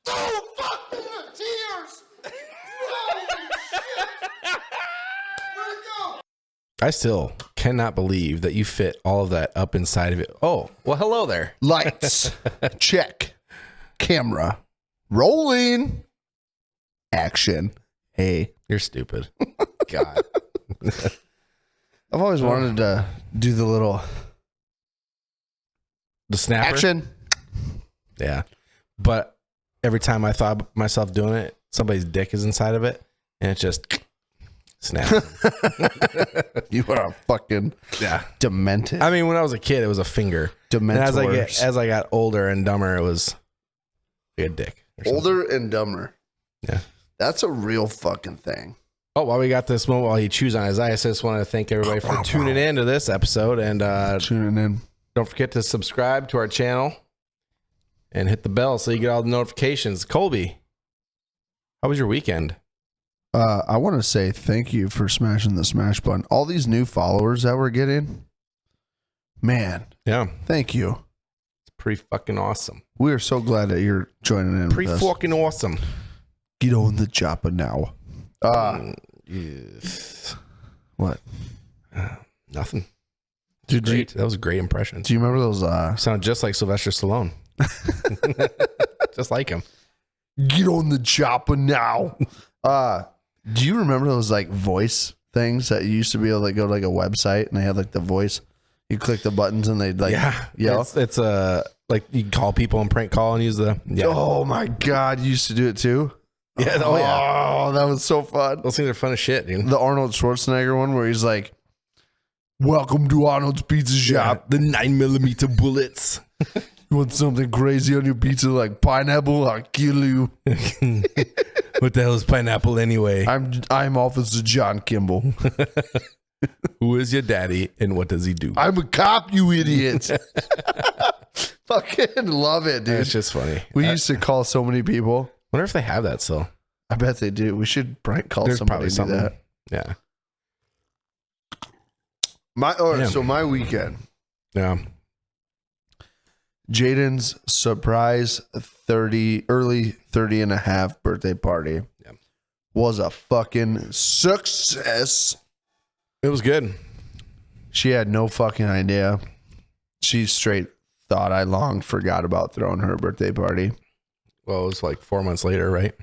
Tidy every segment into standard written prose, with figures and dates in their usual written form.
Oh, fuck me, the tears! Holy shit! Where'd it go? I still cannot believe that you fit all of that up inside of it. Oh, well, hello there. Lights. Check. Camera. Rolling. Action. Hey. You're stupid. God. I've always wanted to do the snapper. action. Yeah. But every time I thought myself doing it, somebody's dick is inside of it, and it just snaps. You are a fucking demented. I mean, when I was a kid, it was a finger. Dementors. And as I got older and dumber, it was like a dick. Older and dumber. Yeah. That's a real fucking thing. Oh, while we got this moment, while he chews on his ice, I just want to thank everybody for tuning in to this episode. And Tuning in. don't forget to subscribe to our channel and hit the bell so you get all the notifications. Colby, how was your weekend? I want to say thank you for smashing the smash button. All these new followers that we're getting, man. Yeah. Thank you. It's pretty fucking awesome. We are so glad that you're joining in. Pretty with us. fucking awesome. Get on the chopper now. What? Nothing. Dude, that was a great impression. Do you remember those? You sound just like Sylvester Stallone. Just like him. Get on the chopper now. Do you remember those like voice things that you used to be able to go to like a website and they had like the voice? You click the buttons and they'd like yell. It's like you can call people and prank call and use the Oh my god, you used to do it too? Yeah, Oh, that was so fun. Those things are fun as shit, dude. The Arnold Schwarzenegger one where he's like, "Welcome to Arnold's Pizza Shop. The 9mm bullets. You want something crazy on your pizza like pineapple? I'll kill you." What the hell is pineapple anyway? I'm Officer John Kimball. Who is your daddy and what does he do? I'm a cop, you idiot. Fucking love it, dude. It's just funny. We used to call so many people. Wonder if they have that still. I bet they do. We should prank call There's somebody probably to do something. that. Yeah. So my weekend. Yeah. Jadyn's surprise early 30 and a half birthday party was a fucking success. It was good. She had no fucking idea. She straight thought I long forgot about throwing her birthday party. Well, it was like 4 months later, right?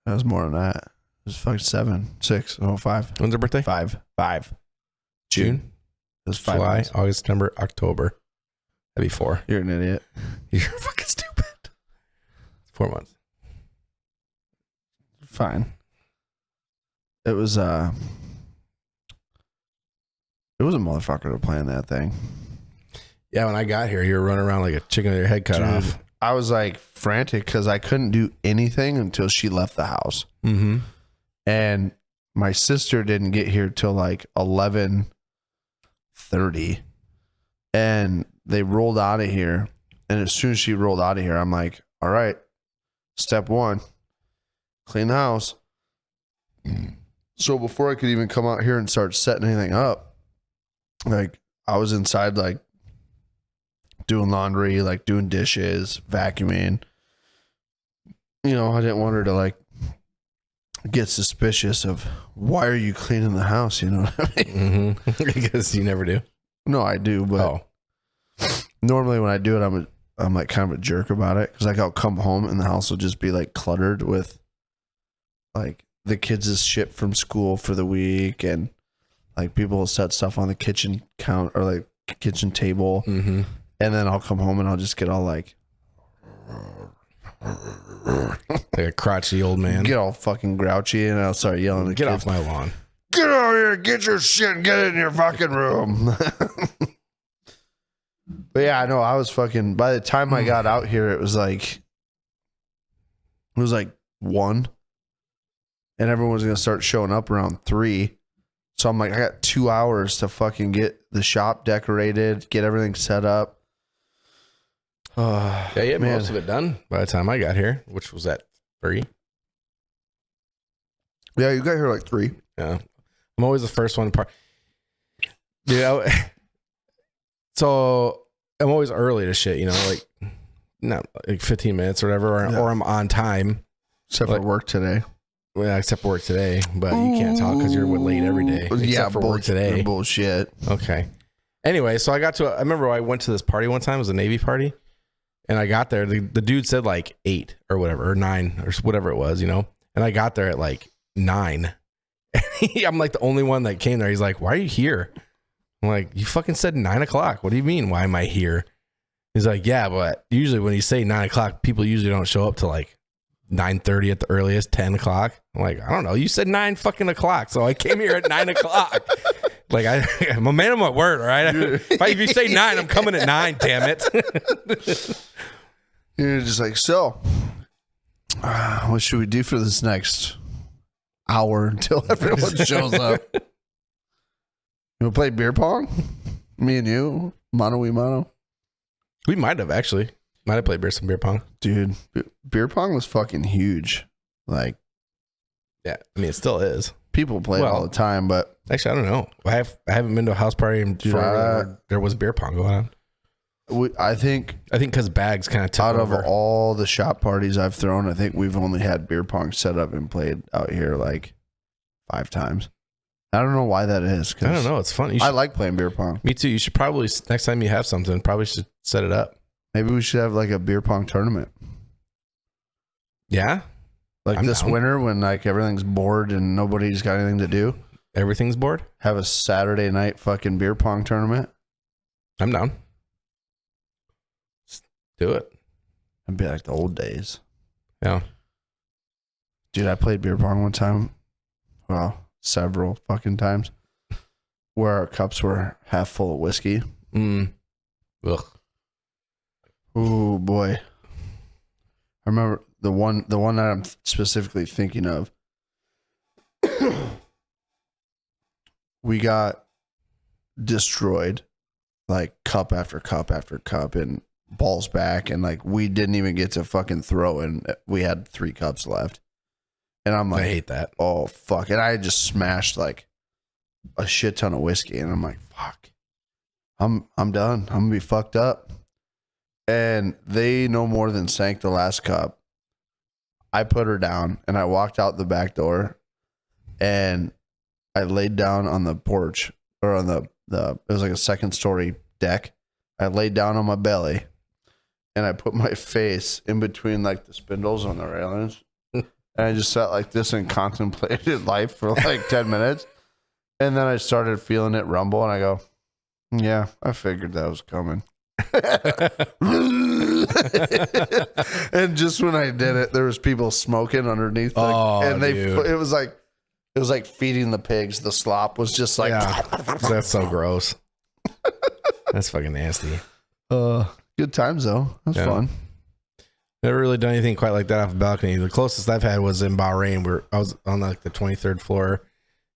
That was more than that. It was fucking 7, 6, 5. When's her birthday? 5. June? It was 5 July, months. August, September, October. That'd be 4. You're an idiot. You're fucking stupid. 4 months. Fine. It was a motherfucker to plan that thing. Yeah, when I got here, you were running around like a chicken with your head cut off. I was like frantic because I couldn't do anything until she left the house. Mm-hmm. And my sister didn't get here till like 11:30. And they rolled out of here. And as soon as she rolled out of here, I'm like, all right, step 1, clean the house. So before I could even come out here and start setting anything up, like I was inside like doing laundry, like doing dishes, vacuuming. You know, I didn't want her to like get suspicious of why are you cleaning the house? You know what I mean? Mm-hmm. Because you never do. No, I do, but normally when I do it, I'm like kind of a jerk about it because like I'll come home and the house will just be like cluttered with like the kids' shit from school for the week, and like people will set stuff on the kitchen count or like kitchen table, mm-hmm. and then I'll come home and I'll just get all like a crotchety old man. get all fucking grouchy, and I'll start yelling at Get kids, off my lawn. "Get out here, get your shit, and get in your fucking room." But yeah, I know I was fucking. By the time I got out here, it was like 1, and everyone was gonna start showing up around 3. So I'm like, I got 2 hours to fucking get the shop decorated, get everything set up. Yeah, you had most of it done by the time I got here, which was at 3. Yeah, you got here like 3. Yeah, I'm always the first one to park. Dude, so I'm always early to shit, you know, like no, like 15 minutes or whatever, or I'm on time. Except for work today. Well, except for work today, but you can't talk because you're late every day. Except for work today. Bullshit. Okay. Anyway, so I remember I went to this party one time. It was a Navy party. And I got there. The dude said like 8 or whatever, or 9 or whatever it was, And I got there at like 9. I'm like the only one that came there. He's like, "Why are you here?" I'm like, "You fucking said 9 o'clock. What do you mean? Why am I here?" He's like, "Yeah, but usually when you say 9 o'clock, people usually don't show up till like 9:30 at the earliest, 10 o'clock. I'm like, "I don't know. You said 9 fucking o'clock. So I came here at 9 o'clock. Like, I'm a man of my word, all right? If you say 9, I'm coming at 9, damn it." You're just like, so, what should we do for this next hour until everyone shows up? You want to play beer pong? Me and you? Mano y mano? We might have, actually. Might have played some beer pong. Dude, beer pong was fucking huge. Like, yeah, I mean, it still is. People play it all the time, but actually, I don't know. I haven't been to a house party in forever where there was beer pong going on. I think because bags kind of took out over. of all the shop parties I've thrown, I think we've only had beer pong set up and played out here like 5 times. I don't know why that is. I don't know. It's fun. I like playing beer pong. Me too. You should probably, next time you have something, probably should set it up. Maybe we should have like a beer pong tournament. Yeah? Like I'm this winter when like everything's bored and nobody's got anything to do. Everything's bored? Have a Saturday night fucking beer pong tournament. I'm down. Let's do it. It'd be like the old days. Yeah. Dude, I played beer pong one time. Well, several fucking times. Where our cups were half full of whiskey. Ugh. Oh boy. I remember the one that I'm specifically thinking of. We got destroyed, like cup after cup after cup, and balls back, and like we didn't even get to fucking throw, and we had 3 cups left. And I'm like, I hate that. Oh fuck! And I just smashed like a shit ton of whiskey, and I'm like, fuck, I'm done. I'm gonna be fucked up. And they no more than sank the last cup. I put her down and I walked out the back door and I laid down on the porch or on the it was like a 2nd story deck. I laid down on my belly and I put my face in between like the spindles on the railings. And I just sat like this and contemplated life for like 10 minutes. And then I started feeling it rumble and I go, yeah, I figured that was coming. And just when I did it, there was people smoking underneath, and it was like feeding the pigs. The slop was just like, that's so gross. That's fucking nasty. Good times though. That's fun. Never really done anything quite like that off a balcony. The closest I've had was in Bahrain, where I was on like the 23rd floor,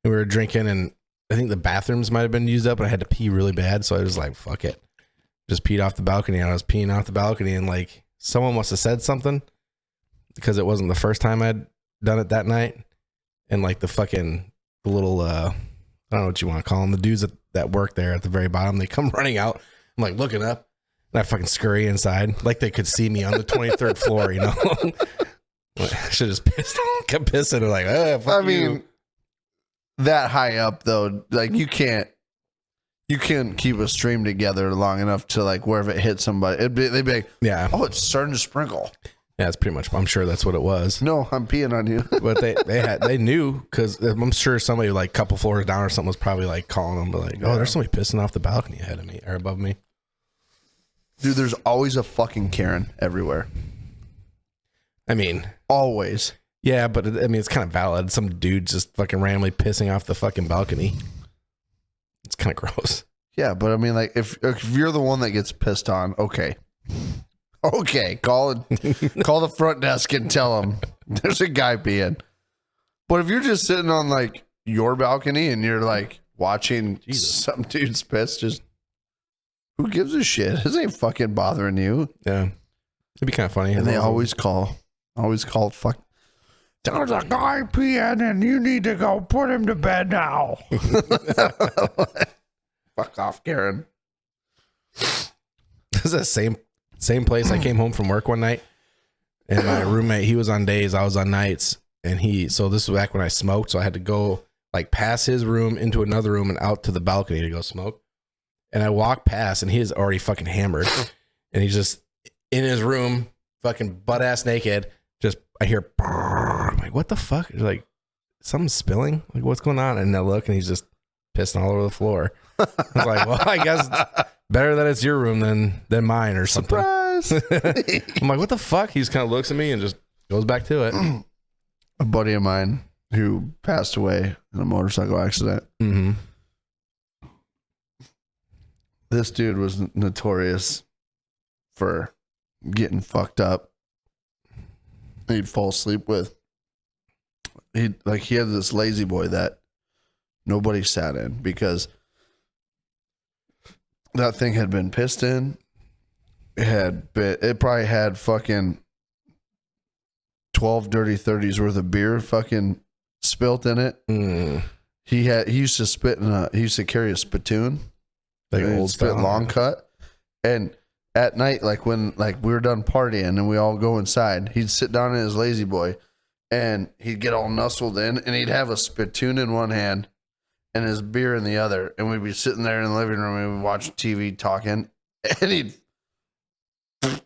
and we were drinking, and I think the bathrooms might have been used up, and I had to pee really bad, so I was like, fuck it. Just peed off the balcony, and I was peeing off the balcony, and like someone must have said something because it wasn't the first time I'd done it that night. And like the little, I don't know what you want to call them, the dudes that work there at the very bottom, they come running out. I'm like looking up, and I fucking scurry inside like they could see me on the 23rd floor, you know? I should have just kept pissing. And like, fuck I mean, that high up though, like you can't keep a stream together long enough to like where if it hits somebody, they'd be like, yeah, oh, it's starting to sprinkle. Yeah, it's pretty much. I'm sure that's what it was. No, I'm peeing on you. But they knew because I'm sure somebody like a couple floors down or something was probably like calling them, but like, oh, there's somebody pissing off the balcony ahead of me or above me. Dude, there's always a fucking Karen everywhere. I mean, always. Yeah, but I mean, it's kind of valid. Some dude just fucking randomly pissing off the fucking balcony. It's kind of gross. Yeah, but I mean, like, if you're the one that gets pissed on, okay, call the front desk and tell them there's a guy peeing. But if you're just sitting on like your balcony and you're like watching some dude's piss, just who gives a shit? This ain't fucking bothering you. Yeah, it'd be kind of funny. And they always call fuck. There's a guy peeing and you need to go put him to bed now. Fuck off, Karen. Is that same Same place. I came home from work one night, and my roommate, he was on days, I was on nights, and so this was back when I smoked, so I had to go like past his room into another room and out to the balcony to go smoke. And I walked past, and he is already fucking hammered, and he's just in his room, fucking butt ass naked. Just I hear, I'm like, what the fuck? It's like something's spilling. Like, what's going on? And I look, and he's just pissing all over the floor. I was like, well, I guess it's better that it's your room than mine or something. Surprise! I'm like, what the fuck? He just kind of looks at me and just goes back to it. A buddy of mine who passed away in a motorcycle accident. Mm-hmm. This dude was notorious for getting fucked up. He'd fall asleep with. He had this lazy boy that nobody sat in because that thing had been pissed in. It probably had fucking 12 dirty 30s worth of beer fucking spilt in it. Mm. He used to carry a spittoon, Like old spit style. long cut. And at night, like when we were done partying and we all go inside, he'd sit down in his lazy boy and he'd get all nestled in and he'd have a spittoon in one hand and his beer in the other. And we'd be sitting there in the living room and we'd watch TV talking and he'd and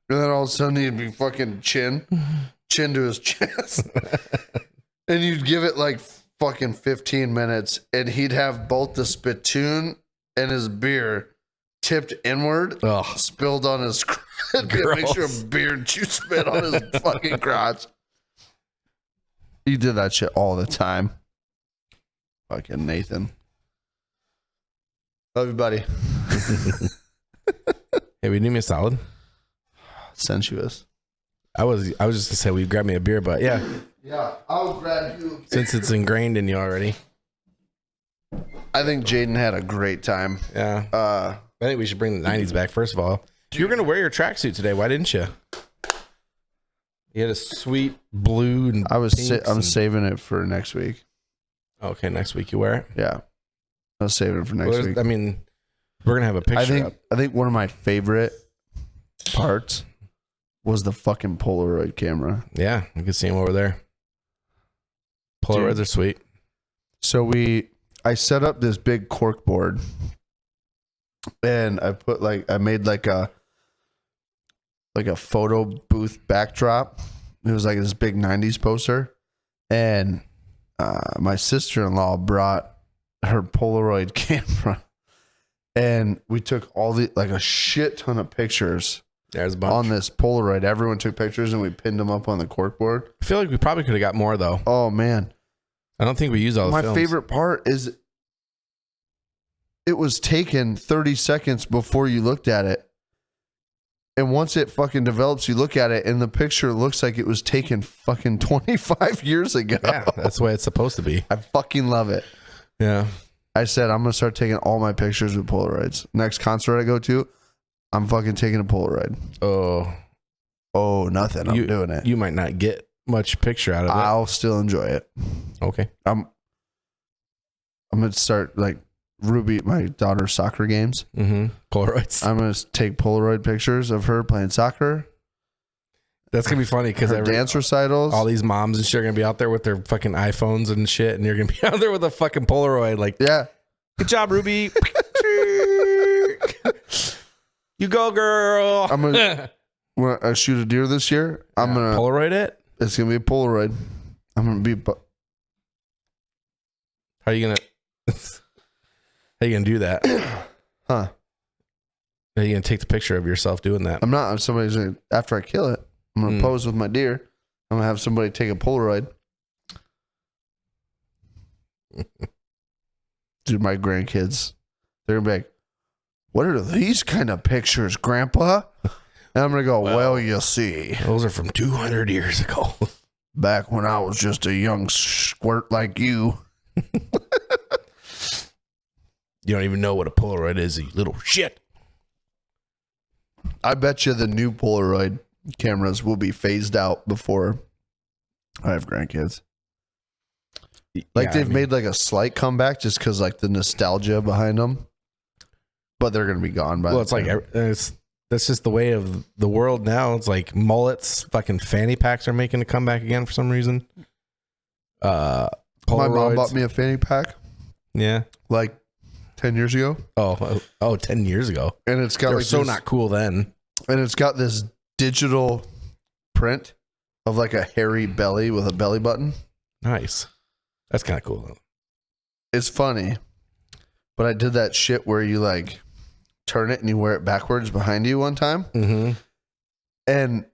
then all of a sudden he'd be fucking chin to his chest. And you'd give it like fucking 15 minutes and he'd have both the spittoon and his beer tipped inward, spilled on his make sure beer and juice spit on his fucking crotch. He did that shit all the time. Fucking Nathan. Love you, buddy. Hey, we need me a solid. Sensuous. I was just gonna say we grab me a beer, but yeah, I'll grab you. since it's ingrained in you already. I think Jadyn had a great time. Yeah. I think we should bring the 90s back, first of all. You were going to wear your tracksuit today. Why didn't you? You had a sweet blue and I'm saving it for next week. Okay, next week you wear it? Yeah. I'll save it for next week. I mean, we're going to have a picture up. I think one of my favorite parts was the fucking Polaroid camera. Yeah, you can see them over there. Polaroids are sweet. So I set up this big cork board and I made like a photo booth backdrop. It was like this big 90s poster. And my sister-in-law brought her Polaroid camera and we took a shit ton of pictures. There's a bunch. On this Polaroid. Everyone took pictures and we pinned them up on the cork board. I feel like we probably could have got more though. Oh man. I don't think we used all the My films. favorite part is it was taken 30 seconds before you looked at it. And once it fucking develops, you look at it and the picture looks like it was taken fucking 25 years ago. Yeah, that's the way it's supposed to be. I fucking love it. Yeah. I said, I'm going to start taking all my pictures with Polaroids. Next concert I go to, I'm fucking taking a Polaroid. Oh, nothing. I'm doing it. You might not get much picture out of it. I'll still enjoy it. Okay. I'm going to start like Ruby, my daughter's soccer games. Mm-hmm. Polaroids. I'm going to take Polaroid pictures of her playing soccer. That's going to be funny because dance recitals. All these moms and shit are going to be out there with their fucking iPhones and shit. And you're going to be out there with a fucking Polaroid. Like, yeah. Good job, Ruby. You go, girl. I'm going to shoot a deer this year. I'm going to Polaroid it. It's going to be a Polaroid. I'm going to be. How are you going to do that? Huh? How are you going to take the picture of yourself doing that? I'm not. Somebody's gonna, after I kill it, I'm going to pose with my deer. I'm going to have somebody take a Polaroid. Dude, my grandkids, they're going to be like, what are these kind of pictures, Grandpa? And I'm going to go, well, you see. Those are from 200 years ago. Back when I was just a young squirt like you. You don't even know what a Polaroid is, you little shit. I bet you the new Polaroid cameras will be phased out before I have grandkids. Like they've made like a slight comeback just because like the nostalgia behind them. but they're gonna be gone by. Well, it's like that's just the way of the world now. It's like mullets, fucking fanny packs are making a comeback again for some reason. My mom bought me a fanny pack. Yeah, like 10 years ago. Oh, 10 years ago. And it's got they were like so this, not cool then. And it's got this digital print of like a hairy belly with a belly button. Nice. That's kind of cool though. It's funny, but I did that shit where you like turn it and you wear it backwards behind you one time. Mm-hmm. And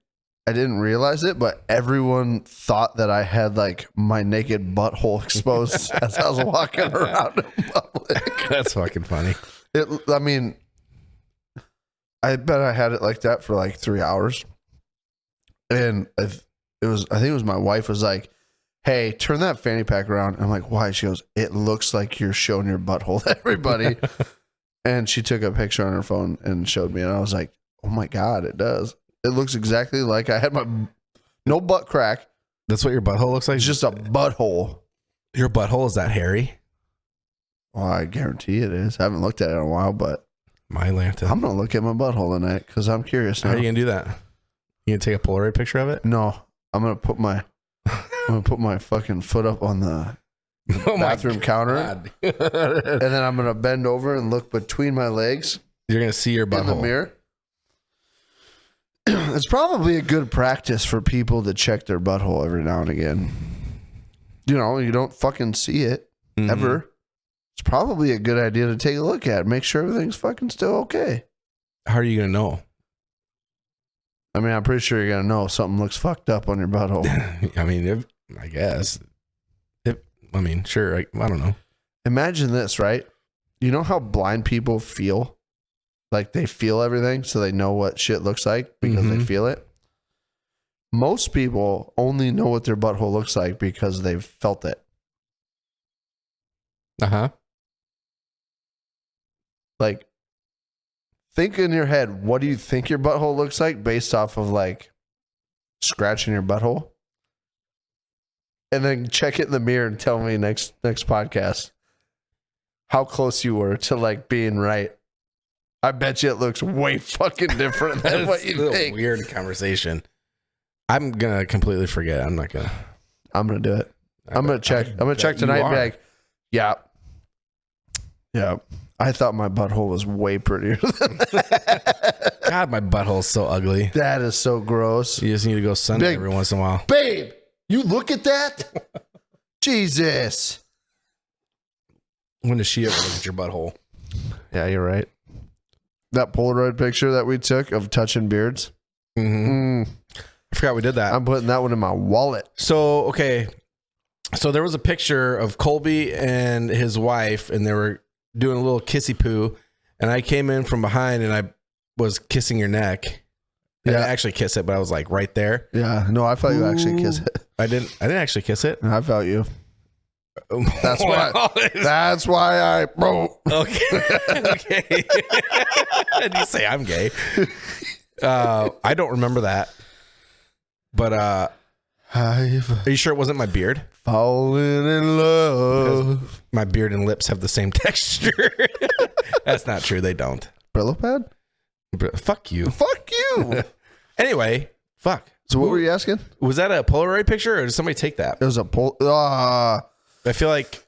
I didn't realize it, but everyone thought that I had like my naked butthole exposed as I was walking around in public. That's fucking funny. I mean, I bet I had it like that for like 3 hours. And I think it was my wife was like, hey, turn that fanny pack around. I'm like, why? She goes, it looks like you're showing your butthole to everybody. And she took a picture on her phone and showed me. And I was like, oh my God, it does. It looks exactly like I had no butt crack. That's what your butthole looks like? It's just a butthole. Your butthole is that hairy? Well, I guarantee it is. I haven't looked at it in a while, but My Lanta. I'm going to look at my butthole tonight because I'm curious now. How are you going to do that? You going to take a Polaroid picture of it? No, I'm going to put my fucking foot up on the bathroom counter. And then I'm going to bend over and look between my legs. You're going to see your butthole. In the mirror. It's probably a good practice for people to check their butthole every now and again. You know, you don't fucking see it ever. It's probably a good idea to take a look at. Make sure everything's fucking still okay. How are you going to know? I mean, I'm pretty sure you're going to know if something looks fucked up on your butthole. I mean, I guess. Sure. I don't know. Imagine this, right? You know how blind people feel? Like they feel everything, so they know what shit looks like because they feel it. Most people only know what their butthole looks like because they've felt it. Uh-huh. Like, think in your head, what do you think your butthole looks like based off of like scratching your butthole? And then check it in the mirror and tell me next podcast how close you were to like being right. I bet you it looks way fucking different than what you think. Weird conversation. I'm gonna completely forget. I'm not gonna. I'm gonna do it. I'm gonna check tonight and be like, yeah. I thought my butthole was way prettier than that. God, my butthole's so ugly. That is so gross. You just need to go sun it every once in a while. Babe, you look at that? Jesus. When does she ever look at your butthole? Yeah, you're right. That Polaroid picture that we took of touching beards. I forgot we did that. I'm putting that one in my wallet. So, okay. So there was a picture of Colby and his wife, and they were doing a little kissy poo. And I came in from behind and I was kissing your neck. I didn't actually kiss it, but I was like right there. Yeah. No, I felt you actually kiss it. I didn't actually kiss it. I felt you. That's why I wrote. Okay. Okay. And you say I'm gay. I don't remember that. But are you sure it wasn't my beard? Falling in love. Because my beard and lips have the same texture. That's not true. They don't. Brillo pad? Fuck you. Fuck you. Anyway, fuck. So what were you asking? Was that a Polaroid picture or did somebody take that? It was a I feel like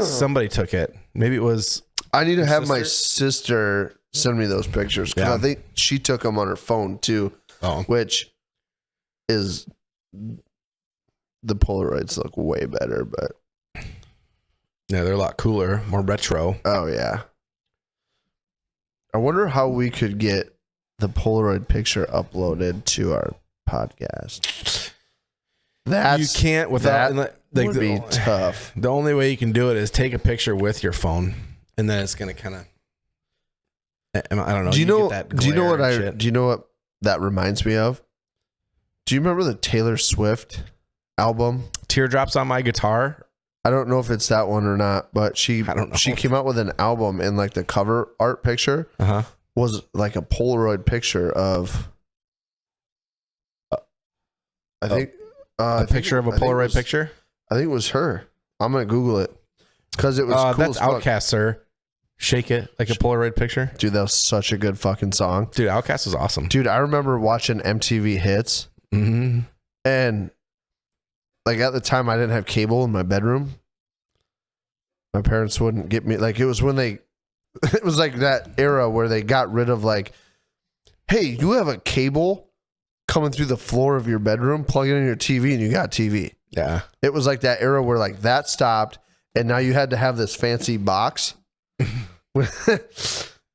somebody took it. Maybe it was. I need to have my sister send me those pictures because I think she took them on her phone too. Oh, which is the Polaroids look way better, but yeah, they're a lot cooler, more retro. Oh yeah. I wonder how we could get the Polaroid picture uploaded to our podcast. You can't without that would be tough. The only way you can do it is take a picture with your phone, and then it's gonna kind of. I don't know. Do you know what that reminds me of? Do you remember the Taylor Swift album, Teardrops on My Guitar? I don't know if it's that one or not, but she came out with an album, and like the cover art picture was like a Polaroid picture of. I think. A picture of a Polaroid picture? I think it was her. I'm going to Google it because it was cool that's Outcast, sir. Shake It, like a Polaroid picture. Dude, that was such a good fucking song. Dude, Outkast was awesome. Dude, I remember watching MTV Hits. Mm-hmm. And like at the time I didn't have cable in my bedroom. My parents wouldn't get me, like it was when they it was like that era where they got rid of like, hey, you have a cable coming through the floor of your bedroom, plug it in your TV and you got TV. Yeah. It was like that era where like that stopped and now you had to have this fancy box.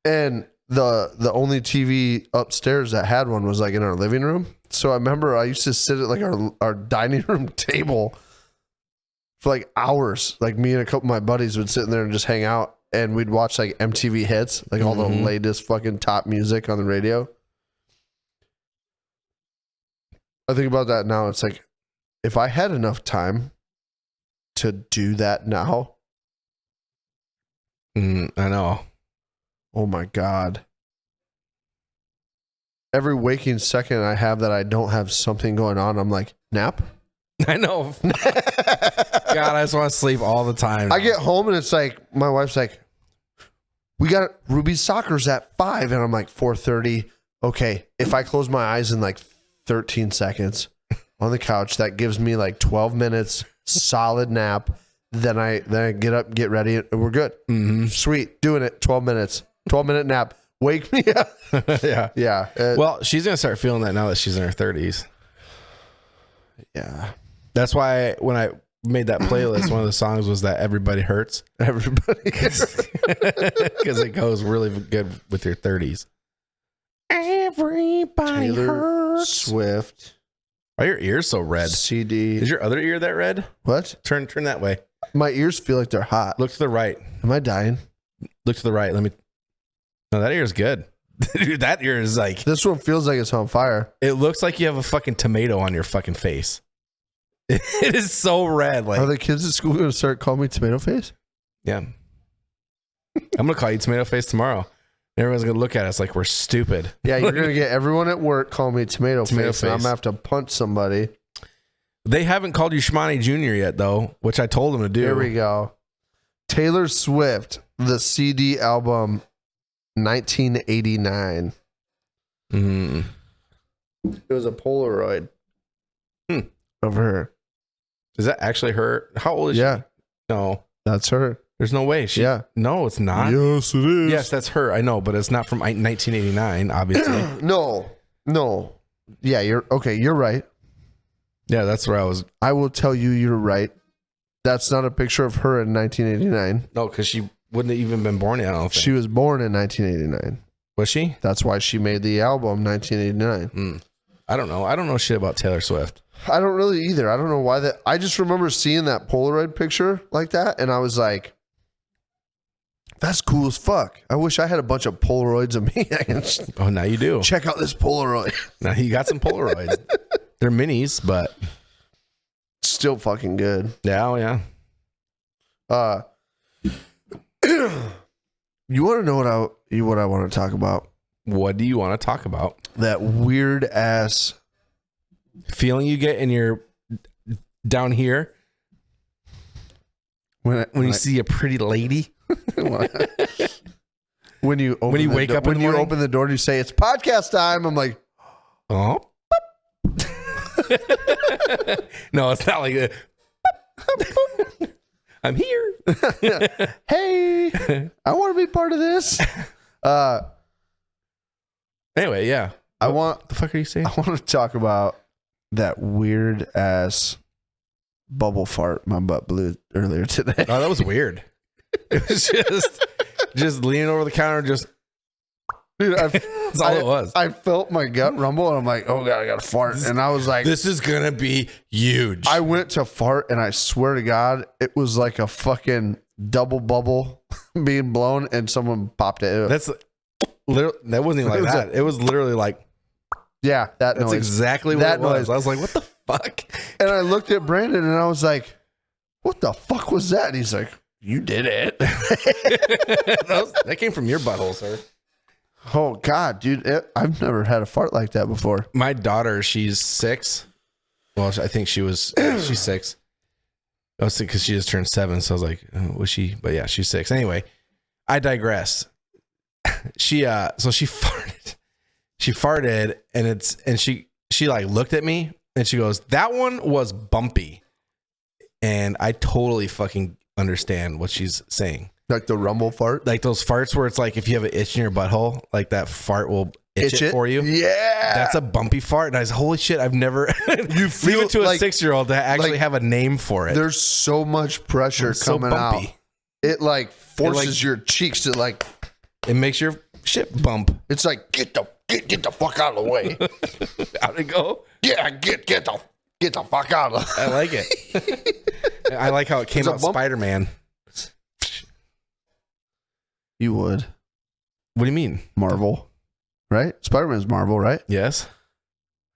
And the only TV upstairs that had one was like in our living room. So I remember I used to sit at like our dining room table for like hours. Like me and a couple of my buddies would sit in there and just hang out and we'd watch like MTV Hits, like all the latest fucking top music on the radio. I think about that now. It's like, if I had enough time to do that now. I know. Oh my God. Every waking second I have that I don't have something going on, I'm like, nap? I know. God, I just want to sleep all the time. I get home and it's like, my wife's like, we got Ruby's soccer's at 5. And I'm like, 4:30. Okay. If I close my eyes in like 13 seconds on the couch, that gives me like 12 minutes solid nap. Then I get up, get ready, and we're good. Mm-hmm. Sweet. Doing it. 12 minutes. 12-minute nap. Wake me up. Yeah. Yeah. Well, she's going to start feeling that now that she's in her 30s. Yeah. That's why when I made that playlist, one of the songs was that Everybody Hurts. Everybody. Because it goes really good with your 30s. Everybody Taylor hurts. Swift. Why are your ears so red? CD. Is your other ear that red? What? Turn that way. My ears feel like they're hot. Look to the right. Am I dying? Look to the right. No, that ear is good. Dude, that ear is like... This one feels like it's on fire. It looks like you have a fucking tomato on your fucking face. It is so red. Like, are the kids at school going to start calling me tomato face? yeah. I'm going to call you tomato face tomorrow. Everyone's going to look at us like we're stupid. Yeah, you're going to get everyone at work calling me tomato face. And I'm going to have to punch somebody. They haven't called you Shmoney Jr. yet, though, which I told them to do. Here we go. Taylor Swift, the CD album, 1989. Mm. It was a Polaroid of her. Is that actually her? How old is she? No. That's her. There's no way. No, it's not. Yes, it is. Yes, that's her. I know, but it's not from 1989, obviously. No. Yeah, you're right. Yeah, that's where I was. I will tell you you're right. That's not a picture of her in 1989. No, because she wouldn't have even been born yet, I don't think. She was born in 1989. Was she? That's why she made the album 1989. I don't know. I don't know shit about Taylor Swift. I don't really either. I don't know why that. I just remember seeing that Polaroid picture like that, and I was like, that's cool as fuck. I wish I had a bunch of Polaroids of me. I can just Oh, now you do. check out this Polaroid. Now you got some Polaroids. They're minis, but Still fucking good. yeah, oh yeah. You want to know what I want to talk about? What do you want to talk about? That weird ass Feeling you get in your down here when you see a pretty lady. when you wake up in the you morning? open the door and you say it's podcast time. I'm like, Oh. No, it's not like that. I'm here. hey, I want to be part of this. Anyway, yeah. What the fuck are you saying? I want to talk about that weird ass bubble fart my butt blew earlier today. Oh, that was weird. It was just leaning over the counter, just Dude, that's all it was. I felt my gut rumble and I'm like, oh God, I got to fart. And I was like, this is going to be huge. I went to fart and I swear to God, it was like a fucking double bubble being blown and someone popped it. That's literally, that wasn't even like that. It was literally like, yeah, that that's noise. exactly what That it was. noise. I was like, what the fuck? And I looked at Brandon and I was like, what the fuck was that? And he's like, you did it. That came from your butthole, sir. Oh God, dude. I've never had a fart like that before. My daughter, she's 6. Well, I think she's 6. I was thinking because she just turned 7. So I was like, oh, was she? But yeah, she's 6. Anyway, I digress. She farted. She farted and she like looked at me and she goes, "That one was bumpy." And I totally fucking understand what she's saying. Like the rumble fart? Like those farts where it's like if you have an itch in your butthole, like that fart will itch it for you. Yeah. That's a bumpy fart. And I was, holy shit, I've never you feel it to a 6-year-old to actually have a name for it. There's so much pressure coming out. It like forces your cheeks to like. It makes your shit bump. It's like get the fuck out of the way. How'd it go? Yeah, get the fuck out of. I like it. I like how it came out Spider-Man. You would. What do you mean? Marvel, right? Spider-Man's Marvel, right? Yes.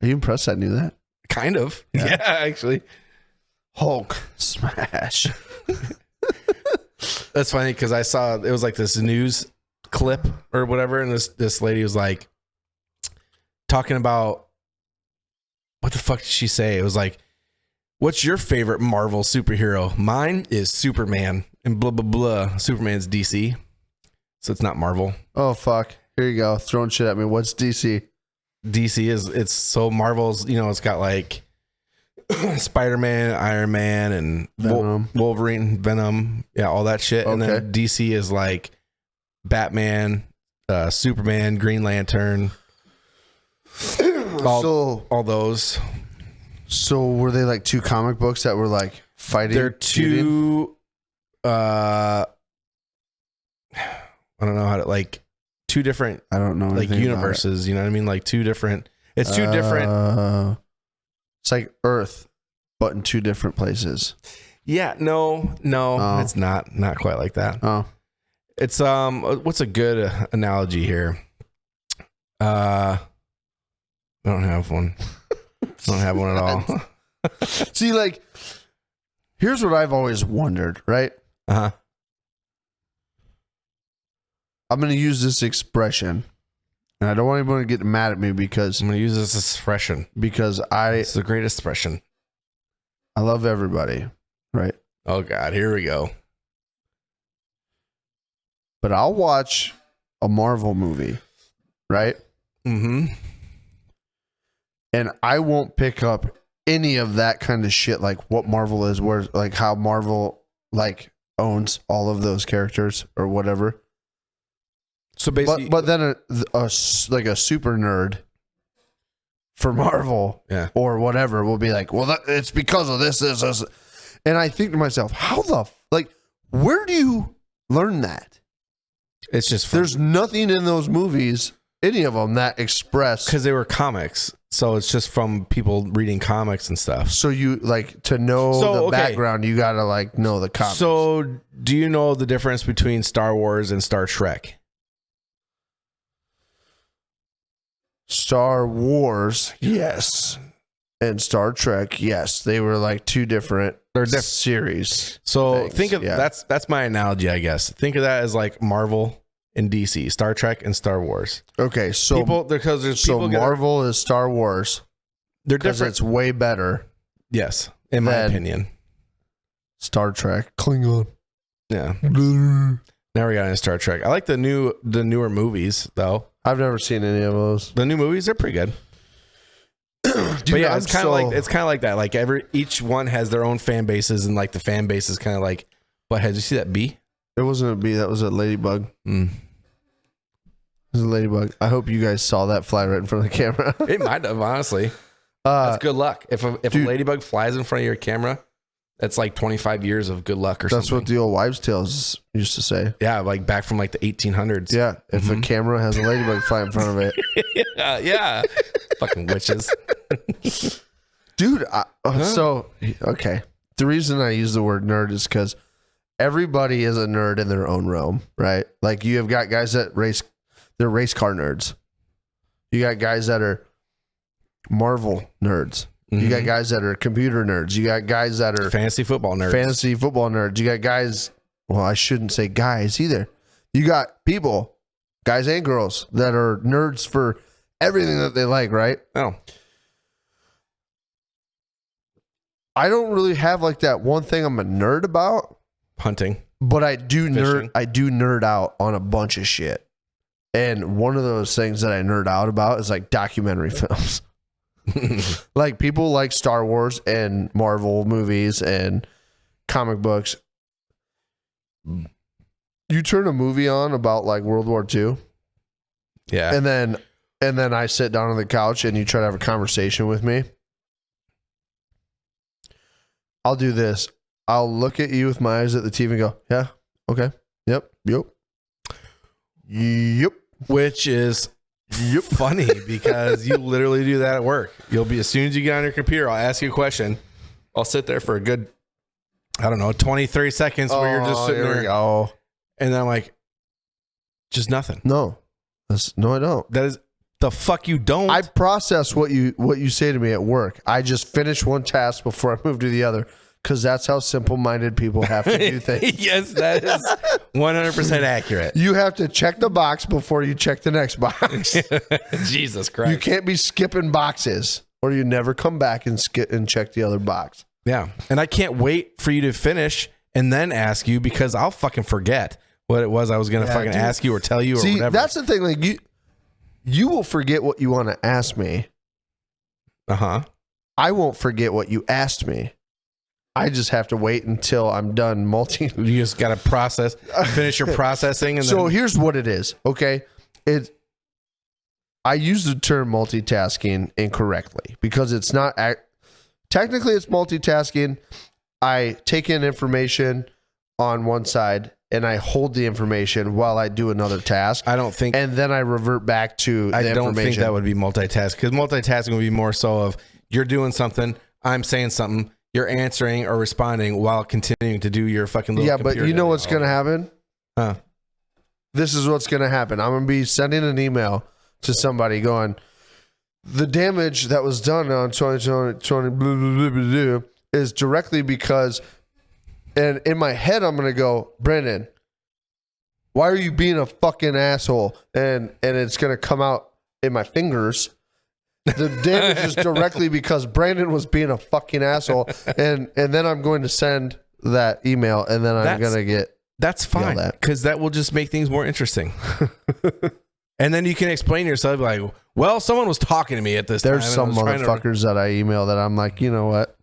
Are you impressed I knew that? Kind of. Yeah, actually. Hulk smash. That's funny because I saw it was like this news clip or whatever, and this lady was like talking about what the fuck did she say? It was like, "What's your favorite Marvel superhero?" "Mine is Superman," and blah blah blah. Superman's DC, so it's not Marvel. Oh fuck! Here you go, throwing shit at me. What's DC? DC it's so Marvel's. It's got like Spider-Man, Iron Man, and Venom. Wolverine, Venom, all that shit. Okay. And then DC is like Batman, Superman, Green Lantern, all those. So were they like two comic books that were like fighting? They're two. I don't know how to like two different. I don't know. Like universes. You know what I mean? Like two different. It's two different. It's like Earth, but in two different places. Yeah. No. It's not quite like that. Oh. It's what's a good analogy here? I don't have one. I don't have one at all. See, like, here's what I've always wondered, right? Uh-huh. I'm going to use this expression, and I don't want anyone to get mad at me because I'm going to use this expression because it's the great expression. I love everybody, right? Oh God, here we go. But I'll watch a Marvel movie, right? Mm-hmm. And I won't pick up any of that kind of shit, like what Marvel is, where like how Marvel like owns all of those characters or whatever. So basically, but then a super nerd for Marvel, or whatever, will be like, well, it's because of this, and I think to myself, where do you learn that? It's just fun. There's nothing in those movies, any of them, that express because they were comics. So it's just from people reading comics and stuff. So you like to know the background, you gotta like know the comics. So do you know the difference between Star Wars and Star Trek? Star Wars, yes. And Star Trek, yes. They were like two different series. So things. Think of that's my analogy, I guess. Think of that as like Marvel and DC, Star Trek and Star Wars. Okay, so Marvel is Star Wars. They're different. It's way better. Yes, in my opinion. Star Trek, Klingon. Yeah. Now we got into Star Trek. I like the newer movies though. I've never seen any of those. The new movies are pretty good. Dude, but yeah, it's kind of like that. Like each one has their own fan bases, and like the fan base is kind of like buttheads. Did you see that bee? It wasn't a bee. That was a ladybug. It was a ladybug. I hope you guys saw that fly right in front of the camera. It might have, honestly. That's good luck. If a ladybug flies in front of your camera, that's like 25 years of good luck or something. That's what the old wives' tales used to say. Yeah, like back from like the 1800s. Yeah, if a camera has a ladybug fly in front of it. Yeah. Fucking witches. Dude, okay. The reason I use the word nerd is because everybody is a nerd in their own realm, right? Like you have got guys that they're race car nerds. You got guys that are Marvel nerds. You got guys that are computer nerds. You got guys that are fantasy football nerds. You got guys, well, I shouldn't say guys either. You got people, guys and girls, that are nerds for everything that they like, right? Oh. I don't really have like that one thing I'm a nerd about. Hunting. But I do Fishing. nerd out on a bunch of shit. And one of those things that I nerd out about is like documentary films. Like people like Star Wars and Marvel movies and comic books. You turn a movie on about like World War II. Yeah. And then I sit down on the couch and you try to have a conversation with me. I'll do this. I'll look at you with my eyes at the TV and go, yeah, okay, yep. Which is funny because you literally do that at work. You'll be, as soon as you get on your computer, I'll ask you a question. I'll sit there for a good, I don't know, 20, 30 seconds where you're just sitting there. Oh, And then I'm like, just nothing. no, no, I don't. That is the fuck you don't. I process what you say to me at work. I just finish one task before I move to the other because that's how simple-minded people have to do things. Yes, that is 100% accurate. You have to check the box before you check the next box. Jesus Christ. You can't be skipping boxes or you never come back and skip and check the other box. Yeah. And I can't wait for you to finish and then ask you because I'll fucking forget what it was I was going to fucking ask you or tell you or whatever. That's the thing. Like you will forget what you want to ask me. Uh-huh. I won't forget what you asked me. I just have to wait until I'm done You just got to finish your processing. And so then... here's what it is. Okay. I use the term multitasking incorrectly because it's not, technically it's multitasking. I take in information on one side and I hold the information while I do another task. I don't think, and then I revert back to the information. I don't think that would be multitasking because multitasking would be more so of you're doing something, I'm saying something, you're answering or responding while continuing to do your fucking little but you know what's going to happen? Huh? This is what's going to happen. I'm going to be sending an email to somebody going, the damage that was done on 2020 is directly because, and in my head, I'm going to go, Brandon, why are you being a fucking asshole? And it's going to come out in my fingers. The damage is directly because Brandon was being a fucking asshole. And then I'm going to send that email and then I'm going to get. That's fine because that will just make things more interesting. And then you can explain yourself like, well, someone was talking to me at this time. There's some motherfuckers that I email that I'm like, you know what?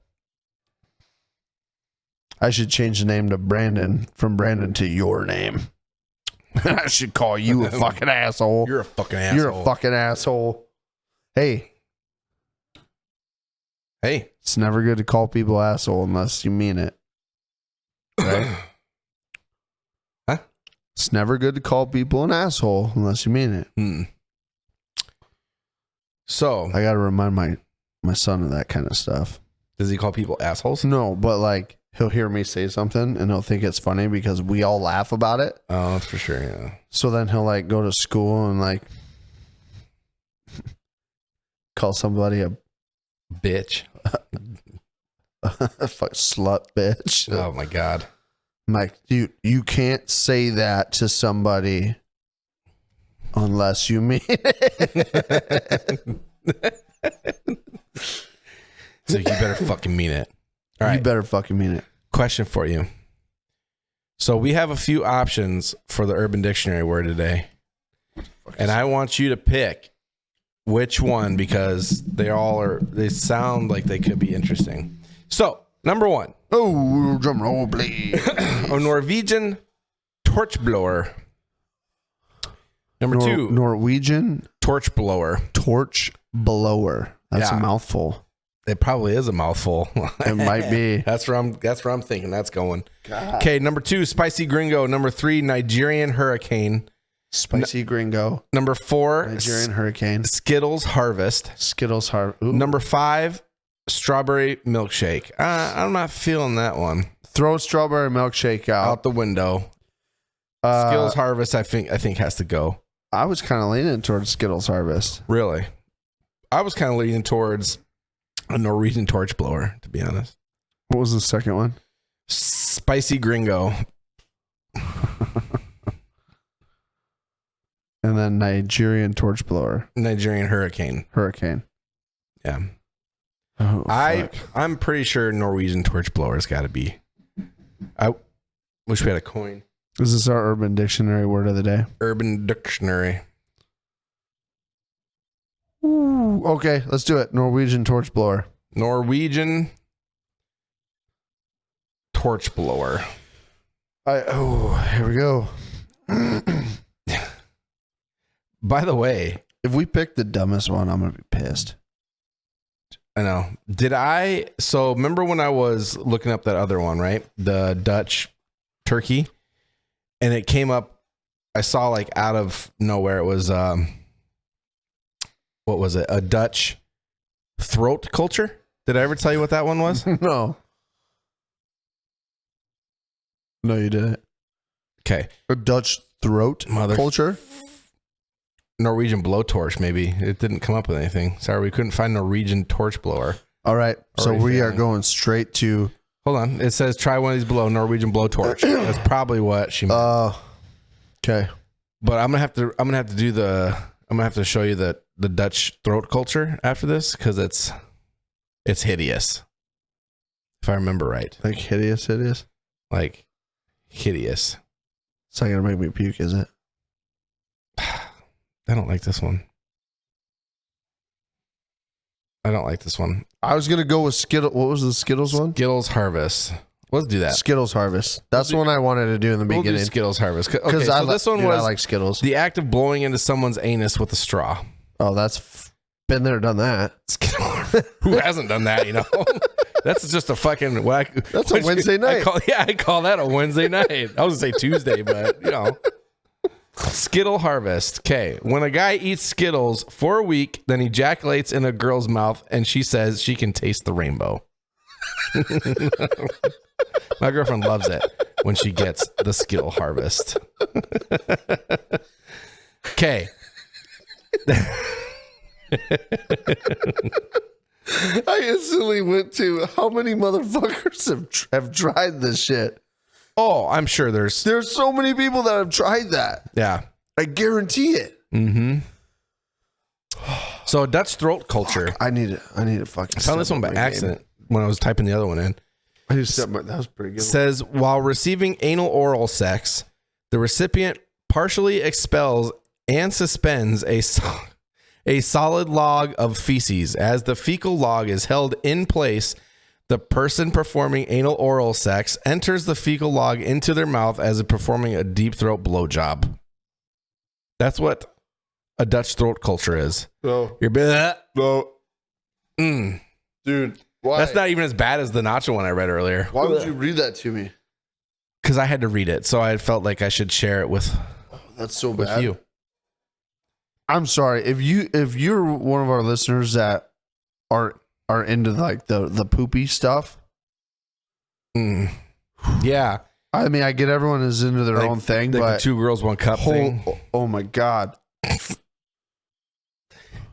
I should change the name to Brandon from Brandon to your name. I should call you a fucking asshole. You're a fucking asshole. You're a fucking asshole. Hey. It's never good to call people asshole unless you mean it. Right? Huh? It's never good to call people an asshole unless you mean it. So I got to remind my son of that kind of stuff. Does he call people assholes? No, but like he'll hear me say something and he'll think it's funny because we all laugh about it. Oh, for sure, yeah. So then he'll like go to school and like call somebody a bitch. Slut bitch. Oh my God. I'm like, you can't say that to somebody unless you mean it. So you better fucking mean it. All right. You better fucking mean it. Question for you. So we have a few options for the Urban Dictionary word today. And I want you to pick which one because they sound like they could be interesting. So, number one. Oh, drum roll, please. A Norwegian torch blower. Number two. Norwegian torch blower. Torch blower. That's a mouthful. It probably is a mouthful. It might be. That's where I'm thinking that's going. Okay, number two, spicy gringo. Number three, Nigerian hurricane. Spicy gringo. Number four, Nigerian hurricane. Skittles harvest. Skittles harvest. Number five, strawberry milkshake. I'm not feeling that one. Throw strawberry milkshake out the window. Skittles harvest, I think has to go. I was kind of leaning towards Skittles harvest. Really? I was kind of leaning towards a Norwegian torch blower, to be honest. What was the second one? Spicy gringo. And then Nigerian torch blower. Nigerian hurricane. Yeah. Oh, I'm pretty sure Norwegian torch blower's got to be. Wish we had a coin. Is this our Urban Dictionary word of the day? Urban Dictionary. Ooh, okay, let's do it. Norwegian torch blower. Norwegian torch blower. Here we go. By the way, if we pick the dumbest one, I'm gonna be pissed. I know. So remember when I was looking up that other one, right? The Dutch turkey, and it came up. I saw like out of nowhere. It was what was it? A Dutch throat culture. Did I ever tell you what that one was? No. No, you didn't. Okay. A Dutch throat culture? Norwegian blowtorch, maybe. It didn't come up with anything. Sorry, we couldn't find Norwegian torch blower. All right. So we are going straight to... Hold on. It says try one of these below, Norwegian blowtorch. That's probably what she meant. Okay. But I'm gonna have to show you the Dutch throat culture after this, because it's hideous. If I remember right. Like hideous? Like hideous. It's not gonna make me puke, is it? I don't like this one. I was gonna go with Skittles. What was the Skittles one? Skittles Harvest. Let's do that. Skittles Harvest. That's the one I wanted to do in the beginning. We'll do Skittles Harvest. Okay, Because so this one was I like Skittles. the act of blowing into someone's anus with a straw. Oh, that's been there, done that. Who hasn't done that? You know, that's just a fucking. That's a Wednesday night. I call that a Wednesday night. I was gonna say Tuesday, but you know. Skittle Harvest. Okay. When a guy eats Skittles for a week, then ejaculates in a girl's mouth, and she says she can taste the rainbow. My girlfriend loves it when she gets the Skittle Harvest. Okay. I instantly went to how many motherfuckers have tried this shit. Oh, I'm sure there's so many people that have tried that. Yeah. I guarantee it. Mm-hmm. So Dutch throat culture. Fuck, I need to fucking. I found this one by accident when I was typing the other one in. I just that was pretty good. Says while receiving anal oral sex, the recipient partially expels and suspends a solid log of feces. As the fecal log is held in place, the person performing anal oral sex enters the fecal log into their mouth as if performing a deep throat blowjob. That's what a Dutch throat culture is. No. You're no. Dude, why? That's not even as bad as the nacho one I read earlier. Why would you read that to me? Because I had to read it, so I felt like I should share it with. That's so with bad. You. I'm sorry if you're one of our listeners that are into like the poopy stuff. Yeah. I mean, I get everyone is into their own thing, like but the 2 girls, 1 cup thing. Oh my God.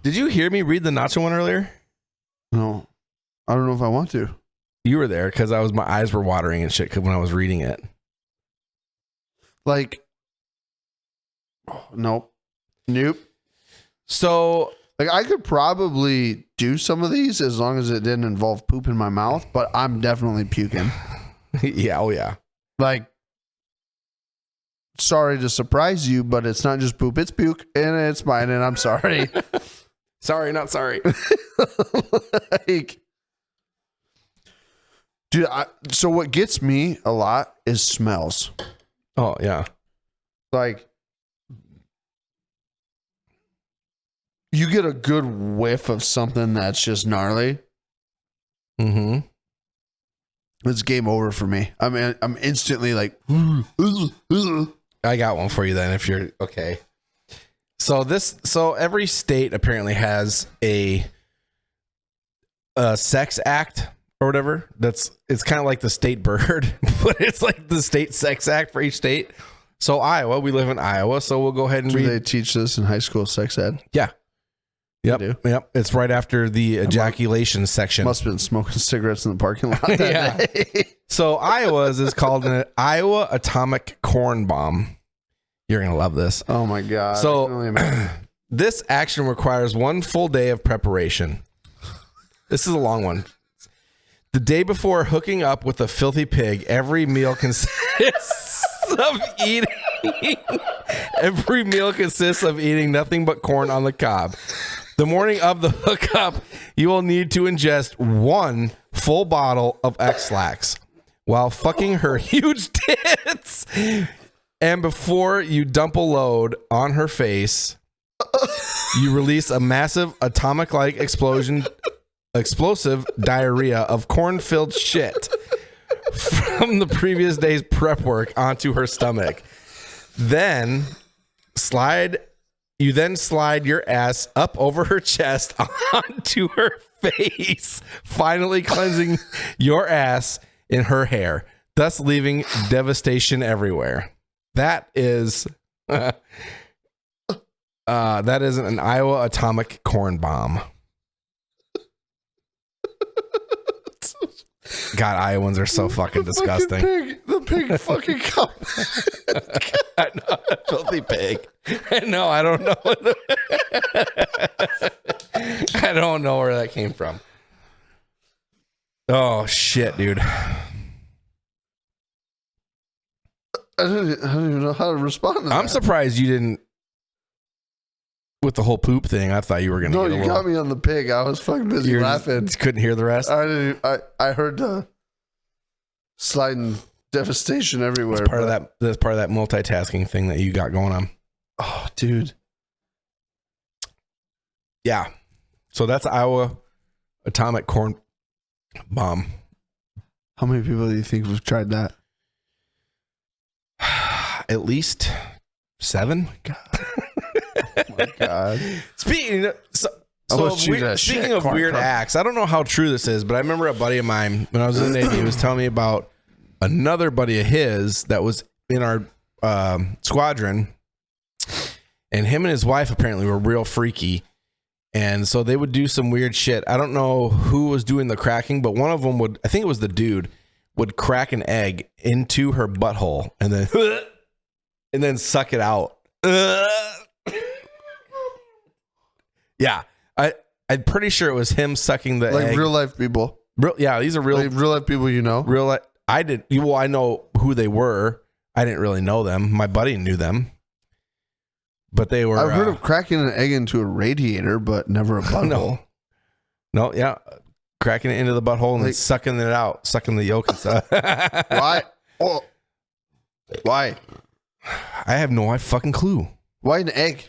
Did you hear me read the nacho one earlier? No. I don't know if I want to. You were there because my eyes were watering and shit when I was reading it. Like, nope. So, like, I could probably do some of these as long as it didn't involve poop in my mouth, but I'm definitely puking. Yeah, oh yeah. Like, sorry to surprise you, but it's not just poop, it's puke, and it's mine, and I'm sorry. Sorry, not sorry. Like, dude, so what gets me a lot is smells. Oh, yeah. Like, you get a good whiff of something that's just gnarly. Mm-hmm. It's game over for me. I mean, I'm instantly like, I got one for you then if you're okay. So every state apparently has a sex act or whatever. It's kind of like the state bird, but it's like the state sex act for each state. So Iowa, we live in Iowa, so we'll go ahead and read. Do they teach this in high school sex ed? Yeah. Yep. It's right after the ejaculation section. Must have been smoking cigarettes in the parking lot that day. So Iowa's is called an Iowa Atomic Corn Bomb. You're going to love this. Oh my God. So this action requires 1 full day of preparation. This is a long one. The day before hooking up with a filthy pig, every meal consists of eating. Every meal consists of eating nothing but corn on the cob. The morning of the hookup, you will need to ingest 1 full bottle of X-Lax while fucking her huge tits. And before you dump a load on her face, you release a massive atomic-like explosive diarrhea of corn-filled shit from the previous day's prep work onto her stomach. Then slide your ass up over her chest onto her face, finally cleansing your ass in her hair, thus leaving devastation everywhere. That is an Iowa atomic corn bomb. God, Iowans are so fucking disgusting. The pig fucking cup. I know, filthy pig. No, I don't know. I don't know where that came from. Oh shit, dude. I don't even know how to respond to that. I'm surprised you didn't with the whole poop thing. I thought you were gonna. No, you got me on the pig. I was fucking busy laughing. Couldn't hear the rest. I heard the sliding devastation everywhere. That's part of that. That's part of that multitasking thing that you got going on. Oh, dude. Yeah. So that's Iowa atomic corn bomb. How many people do you think have tried that? At least 7. Oh my God. Speaking of Corn weird cup. acts, I don't know how true this is, but I remember a buddy of mine when I was in the Navy, he was telling me about another buddy of his that was in our squadron, and him and his wife apparently were real freaky, and so they would do some weird shit. I don't know who was doing the cracking, but one of them would, I think it was the dude, would crack an egg into her butthole and then suck it out. Yeah, I'm pretty sure it was him sucking the egg. Like real life people. Yeah, these are real life people, you know. Real life. I know who they were. I didn't really know them. My buddy knew them, but they were. I've heard of cracking an egg into a radiator, but never a butthole. No, yeah, cracking it into the butthole and then sucking it out, sucking the yolk and stuff. Why? Oh, why? I have no fucking clue. Why an egg?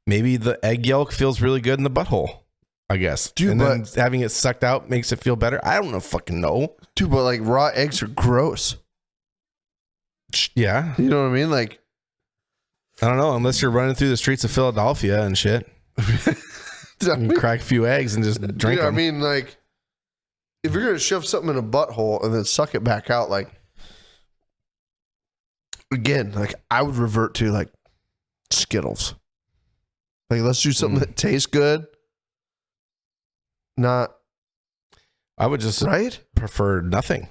Maybe the egg yolk feels really good in the butthole, I guess. Dude, and then having it sucked out makes it feel better. I don't know fucking know. Dude, but like raw eggs are gross. Yeah. You know what I mean? Like, I don't know, unless you're running through the streets of Philadelphia and shit. You crack a few eggs and just drink them. I mean, like, if you're going to shove something in a butthole and then suck it back out, like, again, like, I would revert to, like, Skittles. Like, let's do something that tastes good. Not. I would just prefer nothing.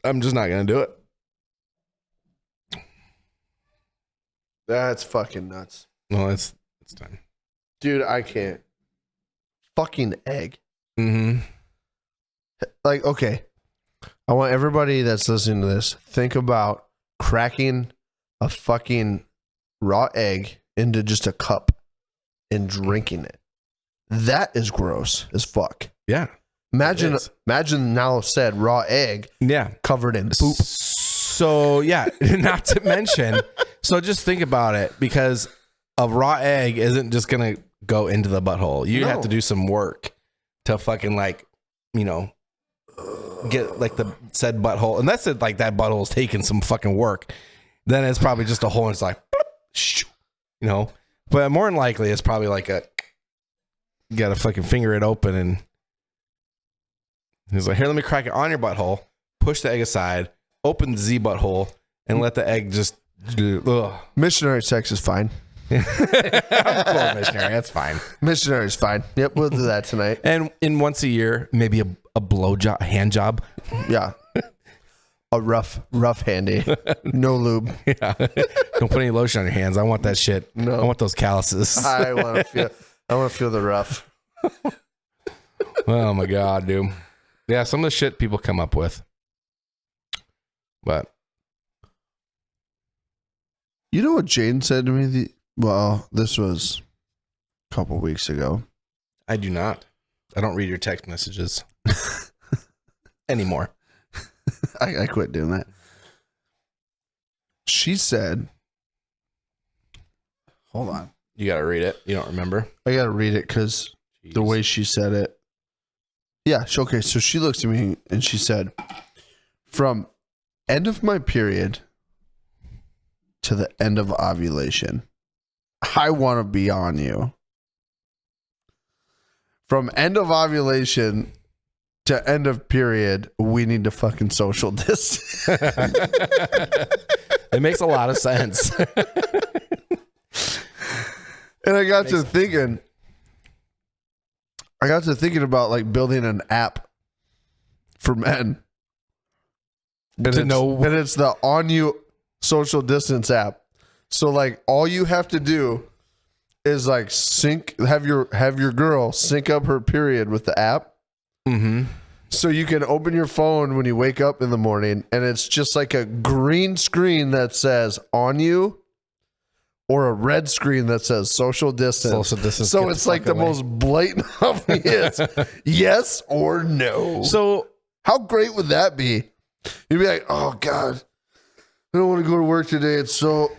I'm just not going to do it. That's fucking nuts. Well, it's time. Dude, I can't. Fucking egg. Mm-hmm. Like, okay. I want everybody that's listening to this, think about cracking a fucking raw egg into just a cup and drinking it. That is gross as fuck. Yeah. Imagine now said raw egg. Yeah. Covered in poop. So yeah, not to mention. So just think about it, because a raw egg isn't just gonna go into the butthole. You have to do some work to fucking, like, you know, get like the said butthole. Unless it like that butthole's taking some fucking work, then it's probably just a hole and it's like, you know. But more than likely, it's probably like you gotta fucking finger it open, and he's like, here, let me crack it on your butthole, push the egg aside, open the Z butthole, and let the egg just Missionary sex is fine. I'm cool, missionary, that's fine. Missionary is fine. Yep, we'll do that tonight. And in once a year, maybe a blow job, a hand job. Yeah. A rough handy. No lube. Yeah. Don't put any lotion on your hands. I want that shit. No. I want those calluses. I want to feel the rough. Oh my God, dude. Yeah, some of the shit people come up with. But You know what Jadyn said to me? Well, this was a couple weeks ago. I do not. I don't read your text messages anymore. I quit doing that. She said, hold on. You got to read it. You don't remember? I got to read it because the way she said it. Yeah. Okay. So she looks at me and she said, from end of my period to the end of ovulation, I want to be on you. From end of ovulation to end of period, we need to fucking social distance. It makes a lot of sense. And I got to thinking about like building an app for men. And it's the On You social distance app. So like all you have to do is like have your girl sync up her period with the app. Mm-hmm. So you can open your phone when you wake up in the morning and it's just like a green screen that says On You or a red screen that says social distance. Social distance. So it's like the most blatant obvious yes or no. So how great would that be? You'd be like, oh God, I don't want to go to work today. It's so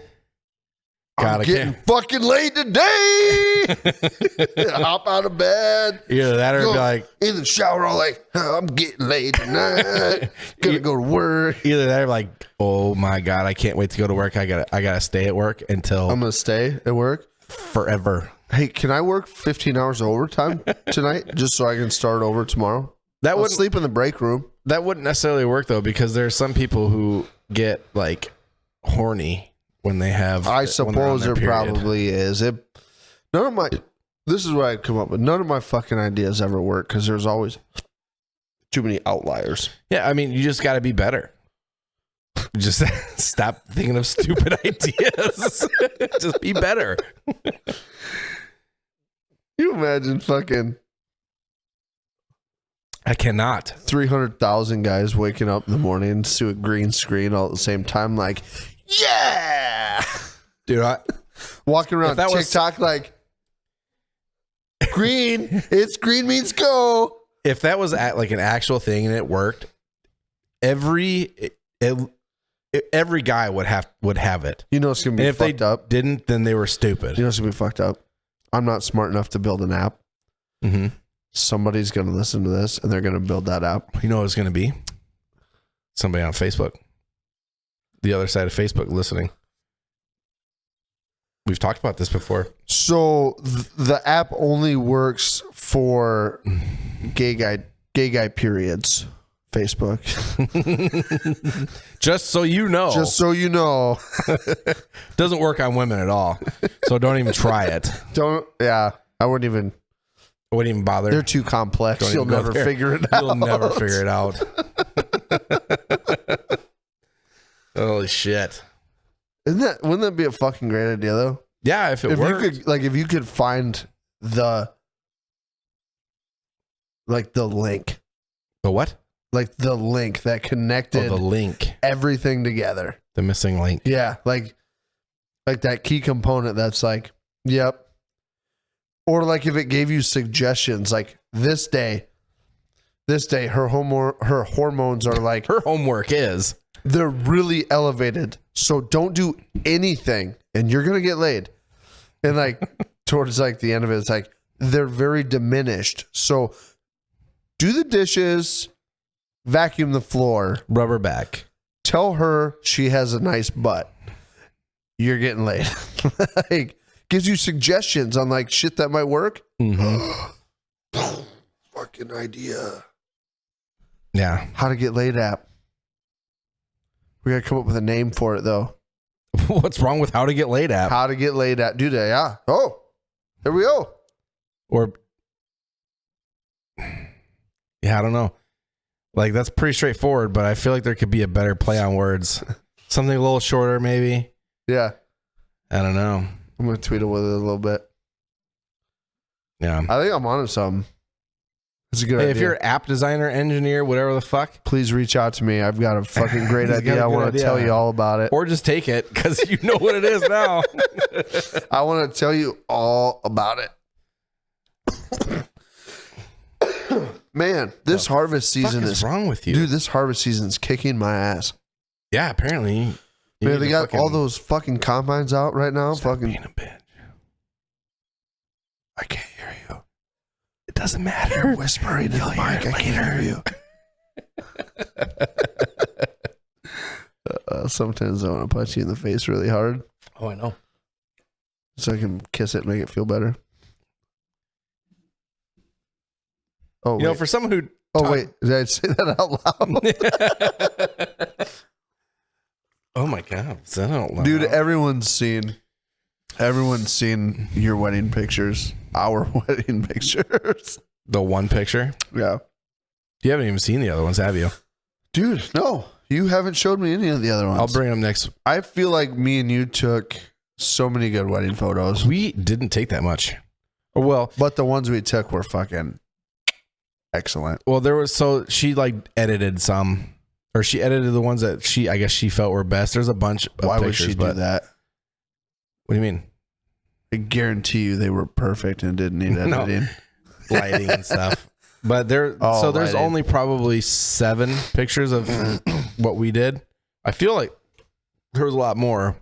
I'm getting fucking late today. Hop out of bed. Either that or be like in the shower, all like, oh, I'm getting late tonight. Gonna go to work. Either that or like, oh my God, I can't wait to go to work. I gotta stay at work until I'm gonna stay at work forever. Hey, can I work 15 hours of overtime tonight just so I can start over tomorrow? I'll sleep in the break room. That wouldn't necessarily work though, because there's some people who get like horny when they have. I suppose there probably is. This is what I come up with. None of my fucking ideas ever work because there's always too many outliers. Yeah, I mean, you just got to be better. Just stop thinking of stupid ideas. Just be better. You imagine fucking. I cannot. 300,000 guys waking up in the morning to a green screen all at the same time, like, yeah, dude. Walking around TikTok like, green. It's green means go. If that was like an actual thing and it worked, every guy would have it. You know it's gonna be and fucked up. Didn't, then they were stupid. You know it's gonna be fucked up. I'm not smart enough to build an app. Mm-hmm. Somebody's gonna listen to this and they're gonna build that app. You know what it's gonna be? Somebody on Facebook. The other side of Facebook listening. We've talked about this before. So the app only works for gay guy periods. Facebook. Just so you know. Just so you know. Doesn't work on women at all. So don't even try it. I wouldn't even bother. They're too complex. You'll never figure it out. You'll never figure it out. Holy shit. Wouldn't that be a fucking great idea though? Yeah, if it worked. If you could find the link. The what? Like the link that connected everything together. The missing link. Yeah, like that key component that's like, yep. Or like if it gave you suggestions like this day her hormones are like her homework is they're really elevated. So don't do anything and you're going to get laid. And like towards like the end of it, it's like they're very diminished. So do the dishes, vacuum the floor, rubber back. Tell her she has a nice butt. You're getting laid. Like gives you suggestions on like shit that might work. Mm-hmm. Fucking idea. Yeah. How to get laid app. We got to come up with a name for it though. What's wrong with how to get laid app? How to get laid app. Do that. Yeah. Oh, there we go. Or, yeah, I don't know. Like that's pretty straightforward, but I feel like there could be a better play on words. Something a little shorter, maybe. Yeah. I don't know. I'm going to tweet it with it a little bit. Yeah. I think I'm onto something. It's a good Hey, idea. if you're an app designer, engineer, whatever the fuck, please reach out to me. I've got a fucking great He's got a idea. I good want to idea. tell you all about it. or just take it because you know what it is now. I want to tell you all about it. Man, this harvest season What is wrong with you, dude, this harvest season's kicking my ass. Yeah, apparently. You Man, need they to got fucking all those fucking combines out right now. stop Fucking, being a bitch. I can't hear you. It doesn't matter. You're whispering in the mic. I can't hear you. Sometimes I want to punch you in the face really hard Oh, I know. so I can kiss it and make it feel better. Oh, You know, wait. for someone who. Oh, wait. Did I say that out loud? Oh my god, is that out loud? Dude, everyone's seen your wedding pictures. Our wedding pictures. The one picture. Yeah. You haven't even seen the other ones, have you? Dude, no. You haven't showed me any of the other ones. I'll bring them next. I feel like me and you took so many good wedding photos. We didn't take that much. Or well, But the ones we took were fucking excellent. there was she like edited some, or she edited the ones that I guess she felt were best. There's a bunch of Why would pictures, she do but that? what do you mean? I guarantee you they were perfect and didn't need No. editing. Lighting and stuff. But there's lighting. only probably 7 pictures of what we did. I feel like there was a lot more.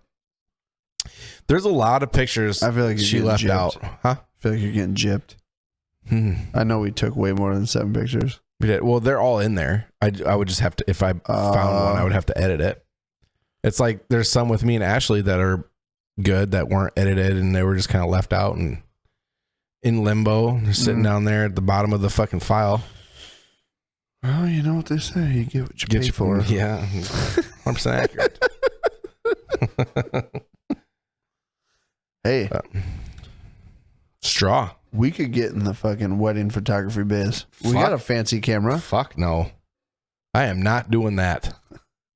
There's a lot of pictures I feel like you're she getting left gypped. out. Huh? I feel like you're getting gypped. I know we took way more than 7 pictures. We did. Well, they're all in there. I would just have to, if I found one, I would have to edit it. It's like there's some with me and Ashley that are good that weren't edited and they were just kind of left out and in limbo. They're sitting down there at the bottom of the fucking file. Well, you know what they say. You get what you pay for. Yeah. 100% accurate. Hey, Straw. we could get in the fucking wedding photography biz. We Fuck. got a fancy camera. Fuck no. I am not doing that.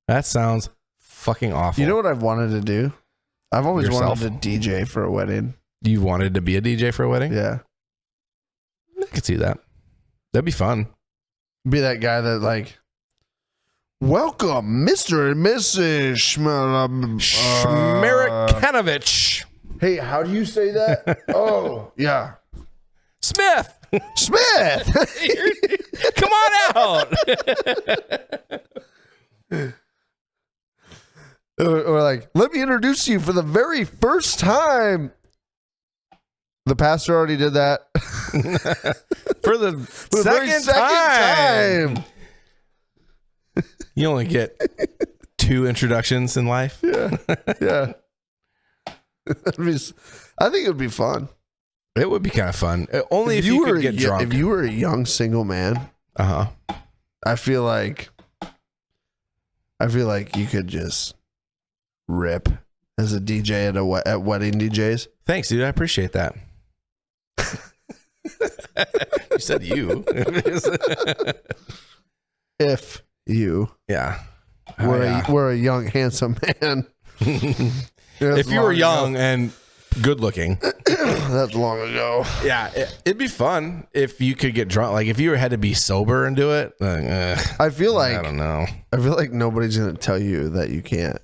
That sounds fucking awful. You know what I've wanted to do? I've always Yourself? wanted to DJ for a wedding. You wanted to be a DJ for a wedding? Yeah. I could see that. That'd be fun. Be that guy that like, welcome, Mr. and Mrs. Shmerikanovich. Hey, how do you say that? Oh, yeah. Smith. Smith. Come on out. Or like, let me introduce you for the very first time. The pastor already did that. For the For the very second time. time. You only get 2 introductions in life. Yeah. Yeah. I think it would be fun. It would be kind of fun. Only if you could get drunk. If you were a young single man, I feel like you could just rip as a DJ at wedding DJs. Thanks, dude. I appreciate that. You said you. If you Yeah. were a young, handsome man. If you were young and good looking. That's long ago. Yeah. It'd be fun if you could get drunk. Like if you had to be sober and do it. I feel like I don't know. I feel like nobody's gonna tell you that you can't.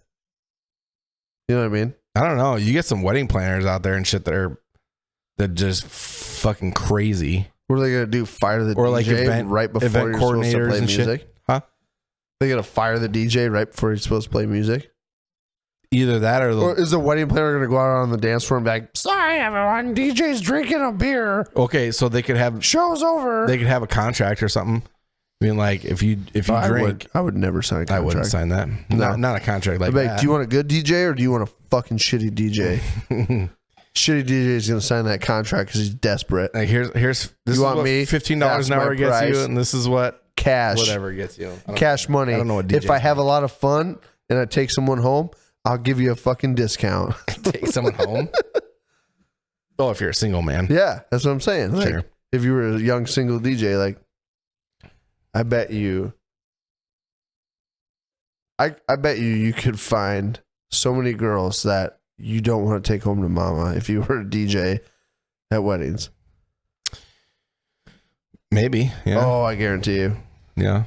You know what I mean? I don't know. You get some wedding planners out there and shit that just fucking crazy. What are they gonna do? Fire the Or DJ like right before event you're supposed to coordinators play and music? shit. Huh? They gotta fire the DJ right before you're supposed to play music? Either that Or is the wedding planner gonna go out on the dance floor and be like, sorry everyone, DJ's drinking a beer. okay, so they could have Show's over. they could have a contract or something. I mean, like if you drink, I would never sign a contract. I wouldn't sign that. No. Not a contract like I'd be like, that. do you want a good DJ or do you want a fucking shitty DJ? Shitty DJ is gonna sign that contract because he's desperate. Like here's this You is want what me? $15 That's an hour my gets price. you, and this is what Cash. whatever gets you. Cash money. I don't know what If DJs I have a lot of fun and I take someone home, I'll give you a fucking discount. Take someone home. Oh, if you're a single man. Yeah, that's what I'm saying. Like, Sure. if you were a young single DJ, like, I bet you, I bet you could find so many girls that you don't want to take home to mama if you were a DJ at weddings. Maybe. Yeah. Oh, I guarantee you. Yeah.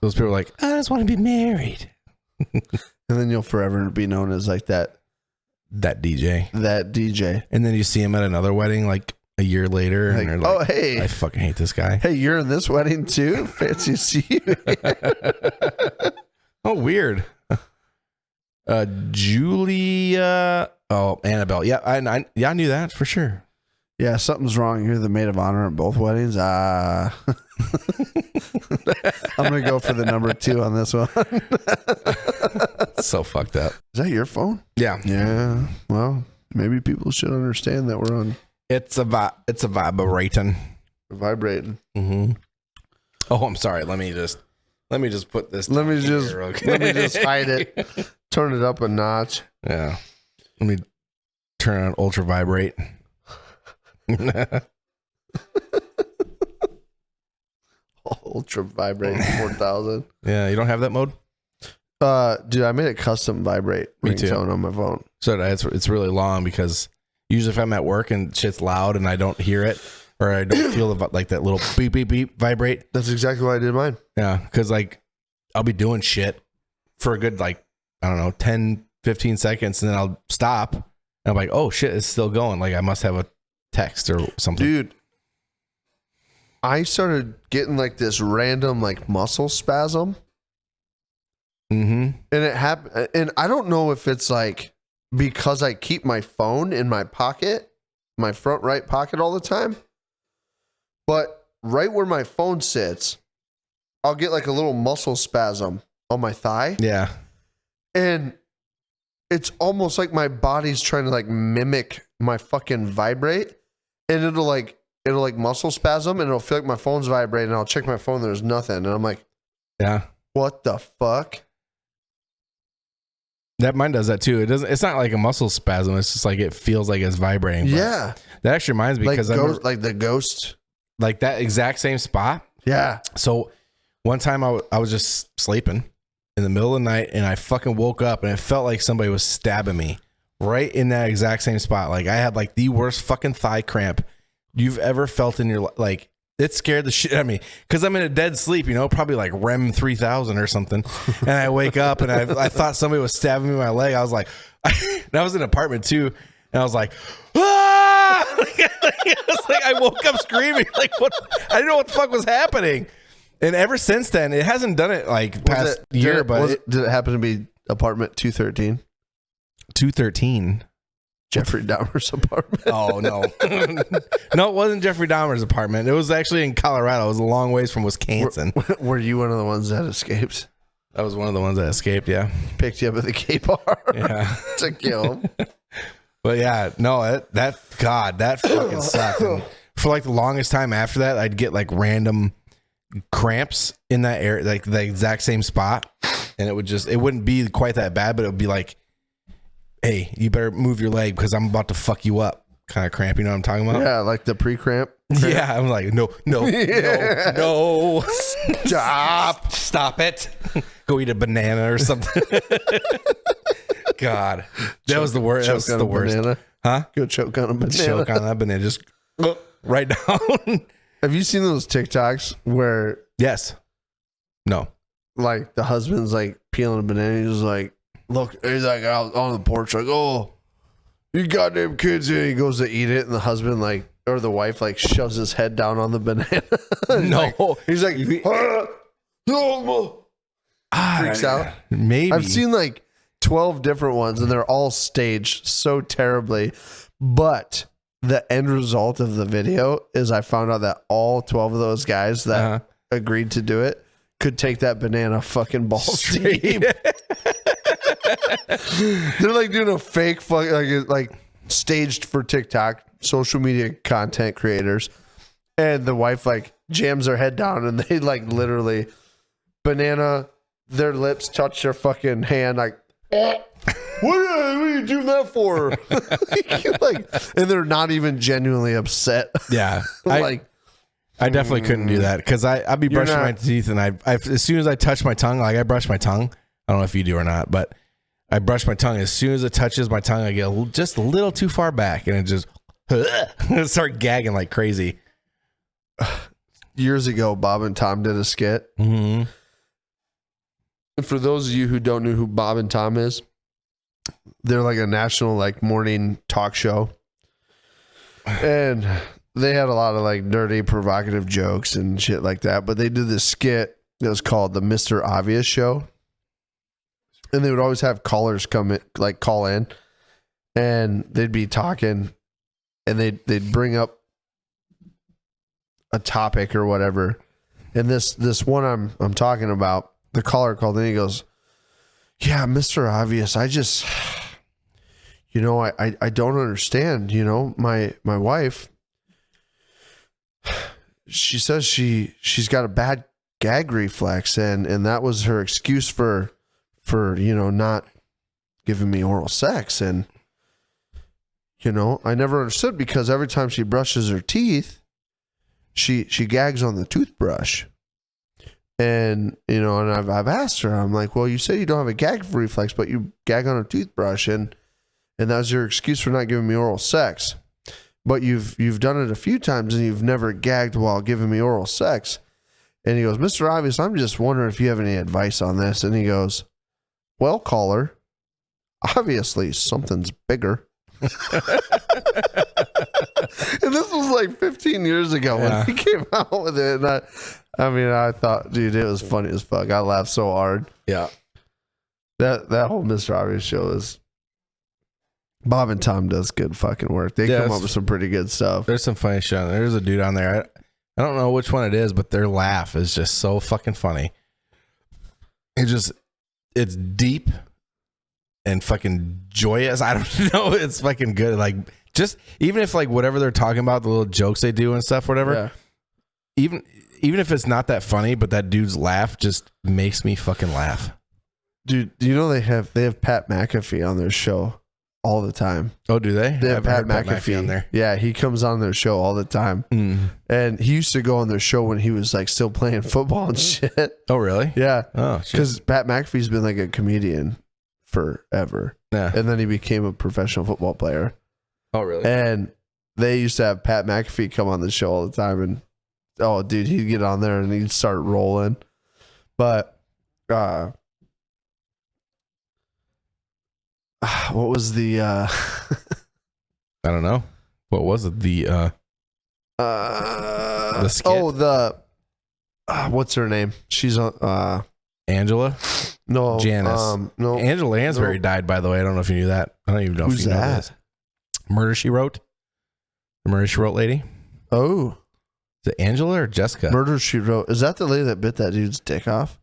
Those people are like, I just want to be married. And then you'll forever be known as like that DJ. That DJ. And then you see him at another wedding like a year later. Like, and they're like, oh, hey. I fucking hate this guy. Hey, you're in this wedding too? Fancy to see you. Oh, weird. Julia. Oh, Annabelle. Yeah, I knew that for sure. Yeah, something's wrong. You're the maid of honor at both weddings. I'm going to go for the number 2 on this one. So fucked up. Is that your phone? Yeah. Yeah. Well, maybe people should understand that we're on. It's a vibrating. Vibrating. Mm-hmm. Oh, I'm sorry. Let me just put this. Let me just hide it. Turn it up a notch. Yeah. Let me turn on ultra vibrate. Ultra vibrate 4000. Yeah, you don't have that mode? Dude, I made a custom vibrate ringtone on my phone. So it's really long because usually if I'm at work and shit's loud and I don't hear it or I don't feel like that little beep beep beep vibrate. That's exactly why I did mine. Yeah, because like I'll be doing shit for a good like I don't know 10, 15 seconds and then I'll stop and I'm like, oh shit, it's still going. Like I must have a text or something. Dude, I started getting like this random like muscle spasm. Mm-hmm. And it happened, and I don't know if it's like because I keep my phone in my pocket, my front right pocket all the time, but right where my phone sits, I'll get like a little muscle spasm on my thigh. Yeah. And it's almost like my body's trying to like mimic my fucking vibrate, and it'll like muscle spasm and it'll feel like my phone's vibrating, and I'll check my phone, there's nothing. And I'm like, yeah, what the fuck? That mine does that too. It's not like a muscle spasm. It's just like it feels like it's vibrating. Yeah. That actually reminds me Like because like the ghost. Like that exact same spot. Yeah. So one time I was just sleeping in the middle of the night and I fucking woke up and it felt like somebody was stabbing me right in that exact same spot. Like I had like the worst fucking thigh cramp you've ever felt in your life. Like it scared the shit out of me because I'm in a dead sleep, you know, probably like REM 3000 or something. And I wake up and I thought somebody was stabbing me in my leg. I was like, and I was in an apartment too. And I was like, ah! I woke up screaming. Like what? I didn't know what the fuck was happening. And ever since then, it hasn't done it like past year. Did it happen to be apartment 213? 213. Jeffrey Dahmer's apartment. Oh no. No, it wasn't Jeffrey Dahmer's apartment. It was actually in Colorado. It was a long ways from Wisconsin. Were you one of the ones that escaped? I was one of the ones that escaped, yeah. Picked you up at the gay bar. Yeah. To kill him. But yeah, no, that fucking sucked. And for like the longest time after that, I'd get like random cramps in that area, like the exact same spot. And it wouldn't be quite that bad, but it would be like, hey, you better move your leg because I'm about to fuck you up kind of cramp. You know what I'm talking about? Yeah, like the pre-cramp. Yeah, I'm like, no, stop it. Go eat a banana or something. God, that was the worst. That was the worst. Banana. Huh? Go choke on a banana. Choke on that banana. Just right down. Have you seen those TikToks where? Yes. No. Like the husband's like peeling a banana. He's like, look, he's like out on the porch, like, oh, you goddamn kids here. He goes to eat it, and the husband, like, or the wife, like, shoves his head down on the banana. He's like, freaks out. Maybe. I've seen like 12 different ones, and they're all staged so terribly. But the end result of the video is I found out that all 12 of those guys that agreed to do it could take that banana fucking balls deep. They're like doing a fake like staged for TikTok, social media content creators, and the wife like jams her head down and they like literally banana, their lips touch their fucking hand like what are you doing that for? Like, and they're not even genuinely upset. Yeah. Like I definitely couldn't do that because I'd be brushing my teeth and I as soon as I touch my tongue, like I brush my tongue. I don't know if you do or not, but I brush my tongue. As soon as it touches my tongue, I get just a little too far back and it just start gagging like crazy. years ago, Bob and Tom did a skit. Mm-hmm. And for those of you who don't know who Bob and Tom is, they're like a national like morning talk show. And they had a lot of like dirty, provocative jokes and shit like that. But they did this skit that was called the Mr. Obvious Show. And they would always have callers come in, like call in, and they'd be talking, and they'd bring up a topic or whatever. And this one I'm talking about, the caller called in, he goes, "Yeah, Mr. Obvious, I just, you know, I don't understand, you know, my wife, she says she's got a bad gag reflex, and that was her excuse for, you know, not giving me oral sex. And, you know, I never understood because every time she brushes her teeth, she gags on the toothbrush. And, you know, and I've asked her, I'm like, well, you say you don't have a gag reflex, but you gag on a toothbrush, and that's your excuse for not giving me oral sex. But you've done it a few times and you've never gagged while giving me oral sex." And he goes, "Mr. Obvious, I'm just wondering if you have any advice on this." And he goes, "Well, caller, obviously something's bigger." And this was like 15 years ago when he came out with it. And I thought, dude, it was funny as fuck. I laughed so hard. Yeah. That whole Mr. Obvious show is, Bob and Tom does good fucking work. They come up with some pretty good stuff. There's some funny shit. There's a dude on there. I don't know which one it is, but their laugh is just so fucking funny. It's deep and fucking joyous. I don't know. It's fucking good. Like, just even if like whatever they're talking about, the little jokes they do and stuff, whatever. Yeah. Even if it's not that funny, but that dude's laugh just makes me fucking laugh. Dude, do you know they have Pat McAfee on their show all the time? Oh, do they? They have Pat McAfee on there. Yeah, he comes on their show all the time. Mm. And he used to go on their show when he was like still playing football and shit. Oh, really? Yeah. Oh, because Pat McAfee's been like a comedian forever. Yeah. And then he became a professional football player. Oh, really? And they used to have Pat McAfee come on the show all the time. And, oh, dude, he'd get on there and he'd start rolling. But, what was the I don't know. What was it? The skit? Oh, what's her name? She's on Angela? No. Janice. No. Angela Lansbury died, by the way. I don't know if you knew that. I don't even know Who's if you know that? this. Murder, She Wrote. The Murder, She Wrote lady. Oh. Is it Angela or Jessica? Murder, She Wrote. Is that the lady that bit that dude's dick off?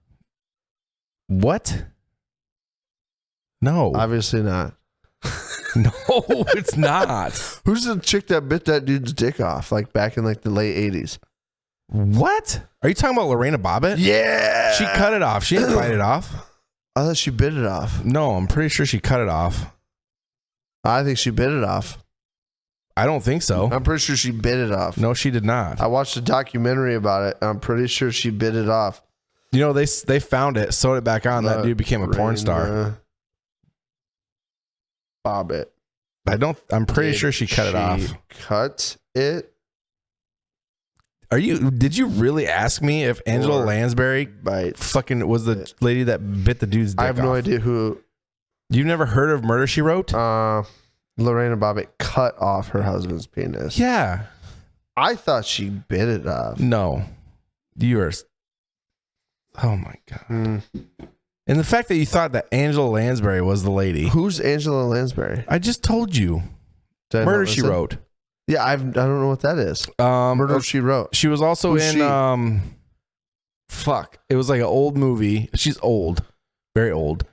What? No. Obviously not. No, it's not. Who's the chick that bit that dude's dick off, like back in like the late 80s? What? Are you talking about Lorena Bobbitt? Yeah. She cut it off. She didn't bite it off. I thought she bit it off. No, I'm pretty sure she cut it off. I think she bit it off. I don't think so. I'm pretty sure she bit it off. No, she did not. I watched a documentary about it. I'm pretty sure she bit it off. You know, they found it, sewed it back on. That dude became a porn star. Bobbitt. I'm pretty sure she cut it off. Cut it? Did you really ask me if Angela Lansbury fucking was the lady that bit the dude's dick off? I have no idea who. You've never heard of Murder, She Wrote? Lorena Bobbitt cut off her husband's penis. Yeah. I thought she bit it off. No. You are. Oh my God. Mm. And the fact that you thought that Angela Lansbury was the lady. Who's Angela Lansbury? I just told you. Murder, She Wrote. Yeah, I don't know what that is. Murder, She Wrote. She was also in fuck. It was like an old movie. She's old. Very old.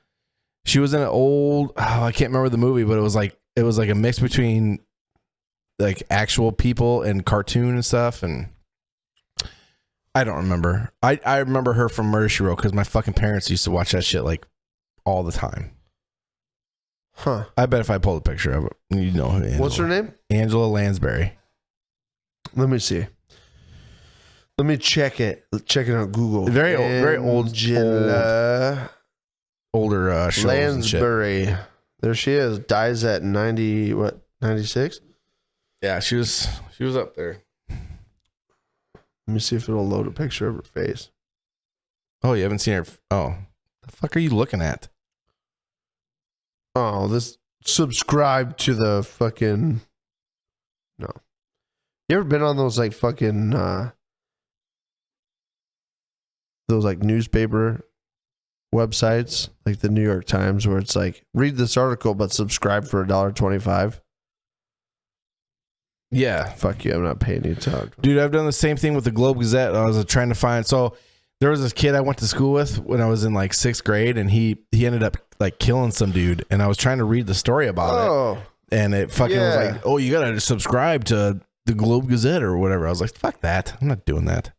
She was in an old, I can't remember the movie, but it was like a mix between like actual people and cartoon and stuff, and I don't remember. I remember her from Murder, She Wrote because my fucking parents used to watch that shit like all the time. Huh. I bet if I pull a picture of it, you know who Angela. What's her name? Angela Lansbury. Let me see. Let me check it. Check it on Google. Very old. Older shows Lansbury. And shit. There she is. Dies at 90, what, 96? Yeah, she was up there. Let me see if it'll load a picture of her face. Oh, you haven't seen her? Oh, the fuck are you looking at? Oh, this subscribe to the fucking. No. You ever been on those like fucking those like newspaper websites like the New York Times where it's like read this article but subscribe for $1.25? Yeah. Fuck you, I'm not paying you to talk. Dude, I've done the same thing with the Globe Gazette. I was trying to find, so there was this kid I went to school with when I was in like 6th grade, and he ended up like killing some dude, and I was trying to read the story about it, and it fucking was like, oh, you gotta subscribe to the Globe Gazette or whatever. I was like, fuck that, I'm not doing that.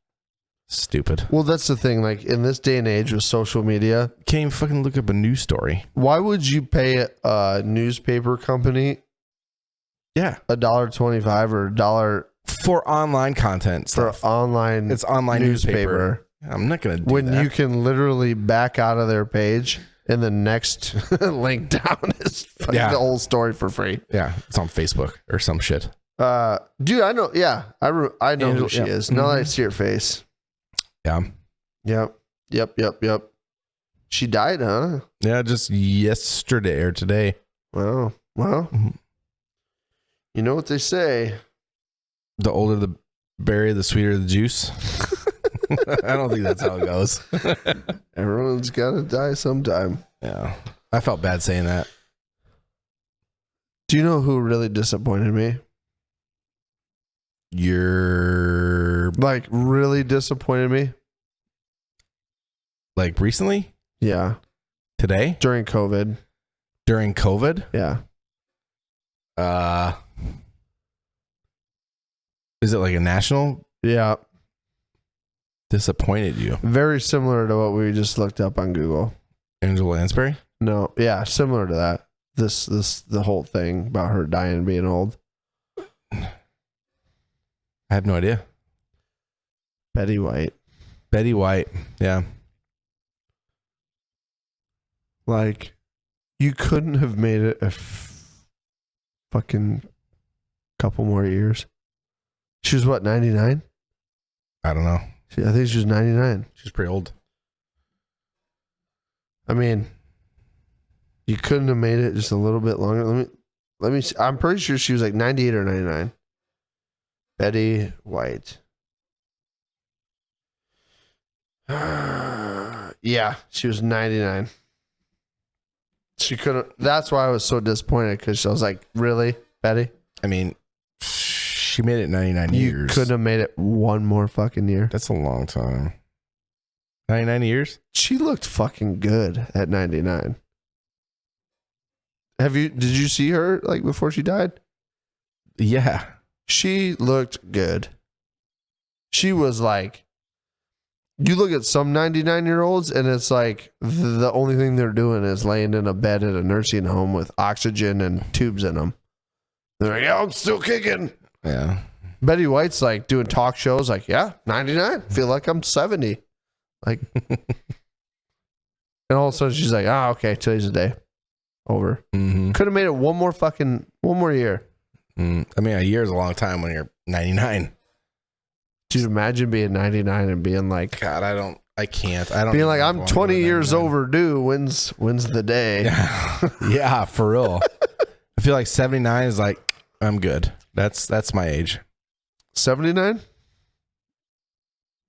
Stupid. Well, that's the thing, like in this day and age with social media, Can't even fucking look up a news story. why would you pay a newspaper company Yeah. $1.25 or $1 For online content for stuff. online? It's online newspaper. I'm not gonna do when that. you can literally back out of their page and the next link down is fucking the whole story for free. Yeah, it's on Facebook or some shit. Dude, I know. Yeah, I know who she is. Now that I see her face. Yeah. Yep. She died, huh? Yeah, just yesterday or today. Wow. Well, you know what they say. The older the berry, the sweeter the juice. I don't think that's how it goes. Everyone's got to die sometime. Yeah. I felt bad saying that. Do you know who really disappointed me? You're Like, really disappointed me? like recently? Yeah. Today? During COVID. During COVID? Yeah. Is it like a national Yeah. disappointed you? Very similar to what we just looked up on Google. Angela Lansbury? No. Yeah. Similar to that. The whole thing about her dying and being old. I have no idea. Betty White. Betty White. Yeah. Like, you couldn't have made it a fucking couple more years. She was what, 99? I don't know. I think she was 99. She's pretty old. I mean, you couldn't have made it just a little bit longer. Let me see. I'm pretty sure she was like 98 or 99. Betty White. Yeah, she was 99. She couldn't. That's why I was so disappointed, because I was like, really, Betty? I mean, she made it 99 You years. couldn't have made it one more fucking year. That's a long time. 99 years? She looked fucking good at 99. Did you see her like before she died? Yeah. She looked good. She was like, you look at some 99-year-olds and it's like the only thing they're doing is laying in a bed at a nursing home with oxygen and tubes in them. They're like, yeah, I'm still kicking. Yeah. Betty White's like doing talk shows like, yeah, 99. Feel like I'm 70. Like, and all of a sudden she's like, okay, today's the day. Over. Mm-hmm. Could have made it one more year. I mean, a year is a long time when you're 99. Dude, imagine being 99 and being like, God, I can't. I don't being like, I'm want to 20 go to years 99. overdue. When's the day? Yeah. Yeah, for real. I feel like 79 is like, I'm good. That's my age. 79?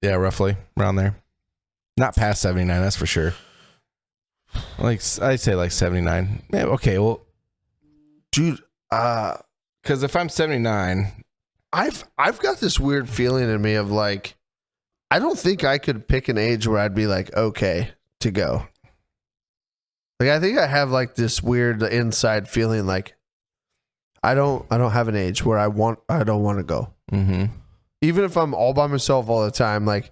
Yeah, roughly around there. Not past 79, that's for sure. Like, I'd say like 79. Yeah, okay, well, Dude, because if I'm 79, I've got this weird feeling in me of like, I don't think I could pick an age where I'd be like, okay to go. Like, I think I have like this weird inside feeling like I don't have an age where I don't want to go. mm-hmm. Even if I'm all by myself all the time, like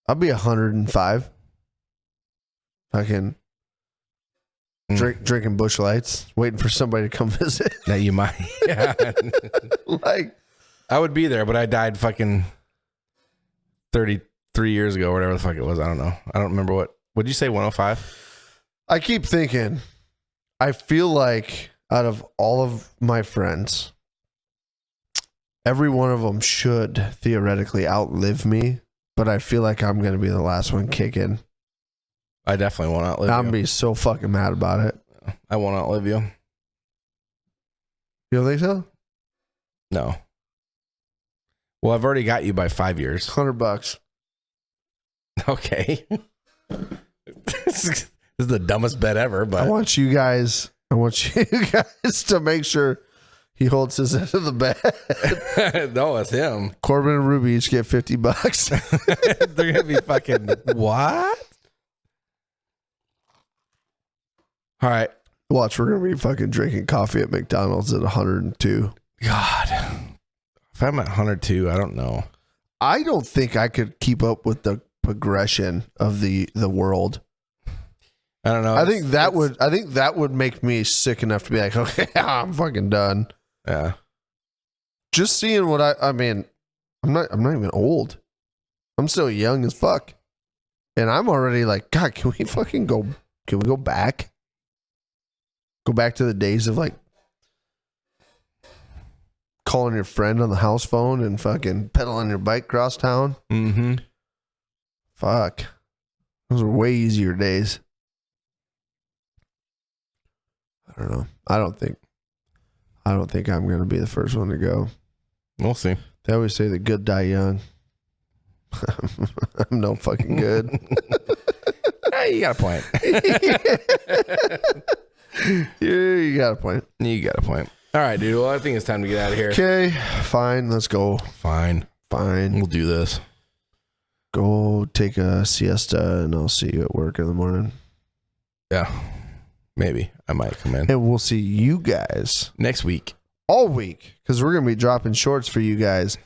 I'll be 105. Fucking drinking Busch Lights, waiting for somebody to come visit. That you might. Yeah. Like, I would be there, but I died fucking 33 years ago, or whatever the fuck it was. I don't know. I don't remember would you say 105? I keep thinking, I feel like out of all of my friends, every one of them should theoretically outlive me, but I feel like I'm going to be the last one kicking. I definitely won't outlive I'm you. going to be so fucking mad about it. I won't outlive you. You don't think so? No. Well, I've already got you by 5 years. $100. Okay. This is the dumbest bet ever, but I want you guys to make sure he holds his end of the bed. no, it's him. Corbin and Ruby each get $50. They're gonna be fucking what? All right. Watch, we're gonna be fucking drinking coffee at McDonald's at 102. God. If I'm at 102, I don't know. I don't think I could keep up with the progression of the world. I don't know. I think that would make me sick enough to be like, okay, I'm fucking done. Yeah. Just seeing what I mean, I'm not even old. I'm still young as fuck. And I'm already like, God, can we go back? Go back to the days of like calling your friend on the house phone and fucking pedaling your bike across town. Mm-hmm. Fuck. Those were way easier days. I don't know. I don't think I'm going to be the first one to go. We'll see. They always say the good die young. I'm no fucking good. Hey, you got a point. Yeah, you got a point. You got a point. All right, dude. Well, I think it's time to get out of here. Okay, fine. Let's go. Fine. Fine. We'll do this. Go take a siesta and I'll see you at work in the morning. Yeah. Maybe. I might come in. And we'll see you guys Next week. all week because we're going to be dropping shorts for you guys.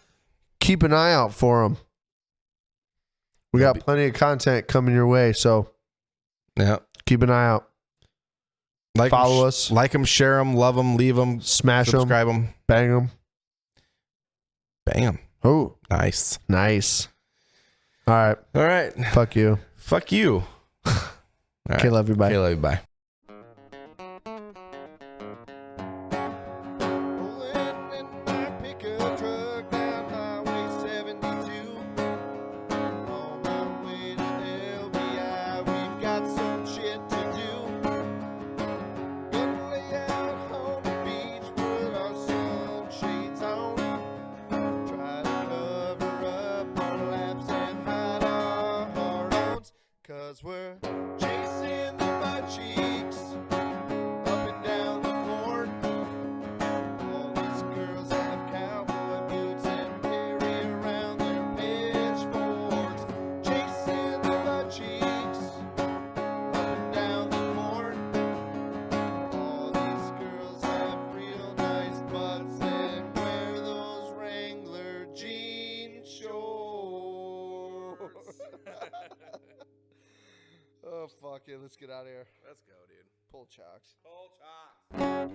Keep an eye out for them. We got plenty of content coming your way, so Yeah. keep an eye out. Follow us. Like them, share them, love them, leave them, Smash them. subscribe them. Bang them. Bam. Oh, Nice. nice. All right. All right. Fuck you. Fuck you. All Okay, love you. Bye. Okay, love you. Bye. Rolling in my pickup truck down Highway 72. On my way to LBI, we've got some shit to do. Gonna lay out on the beach, put our sunshades on. Try to cover up our laps and hide our hormones. 'Cause we're chasing the butt cheeks up and down the court. All these girls have cowboy boots and carry around their pitchforks. Chasing the butt cheeks up and down the court. All these girls have real nice butts and wear those Wrangler jean shorts. Oh, fuck it. Let's get out of here. Let's go, dude. Pull chocks.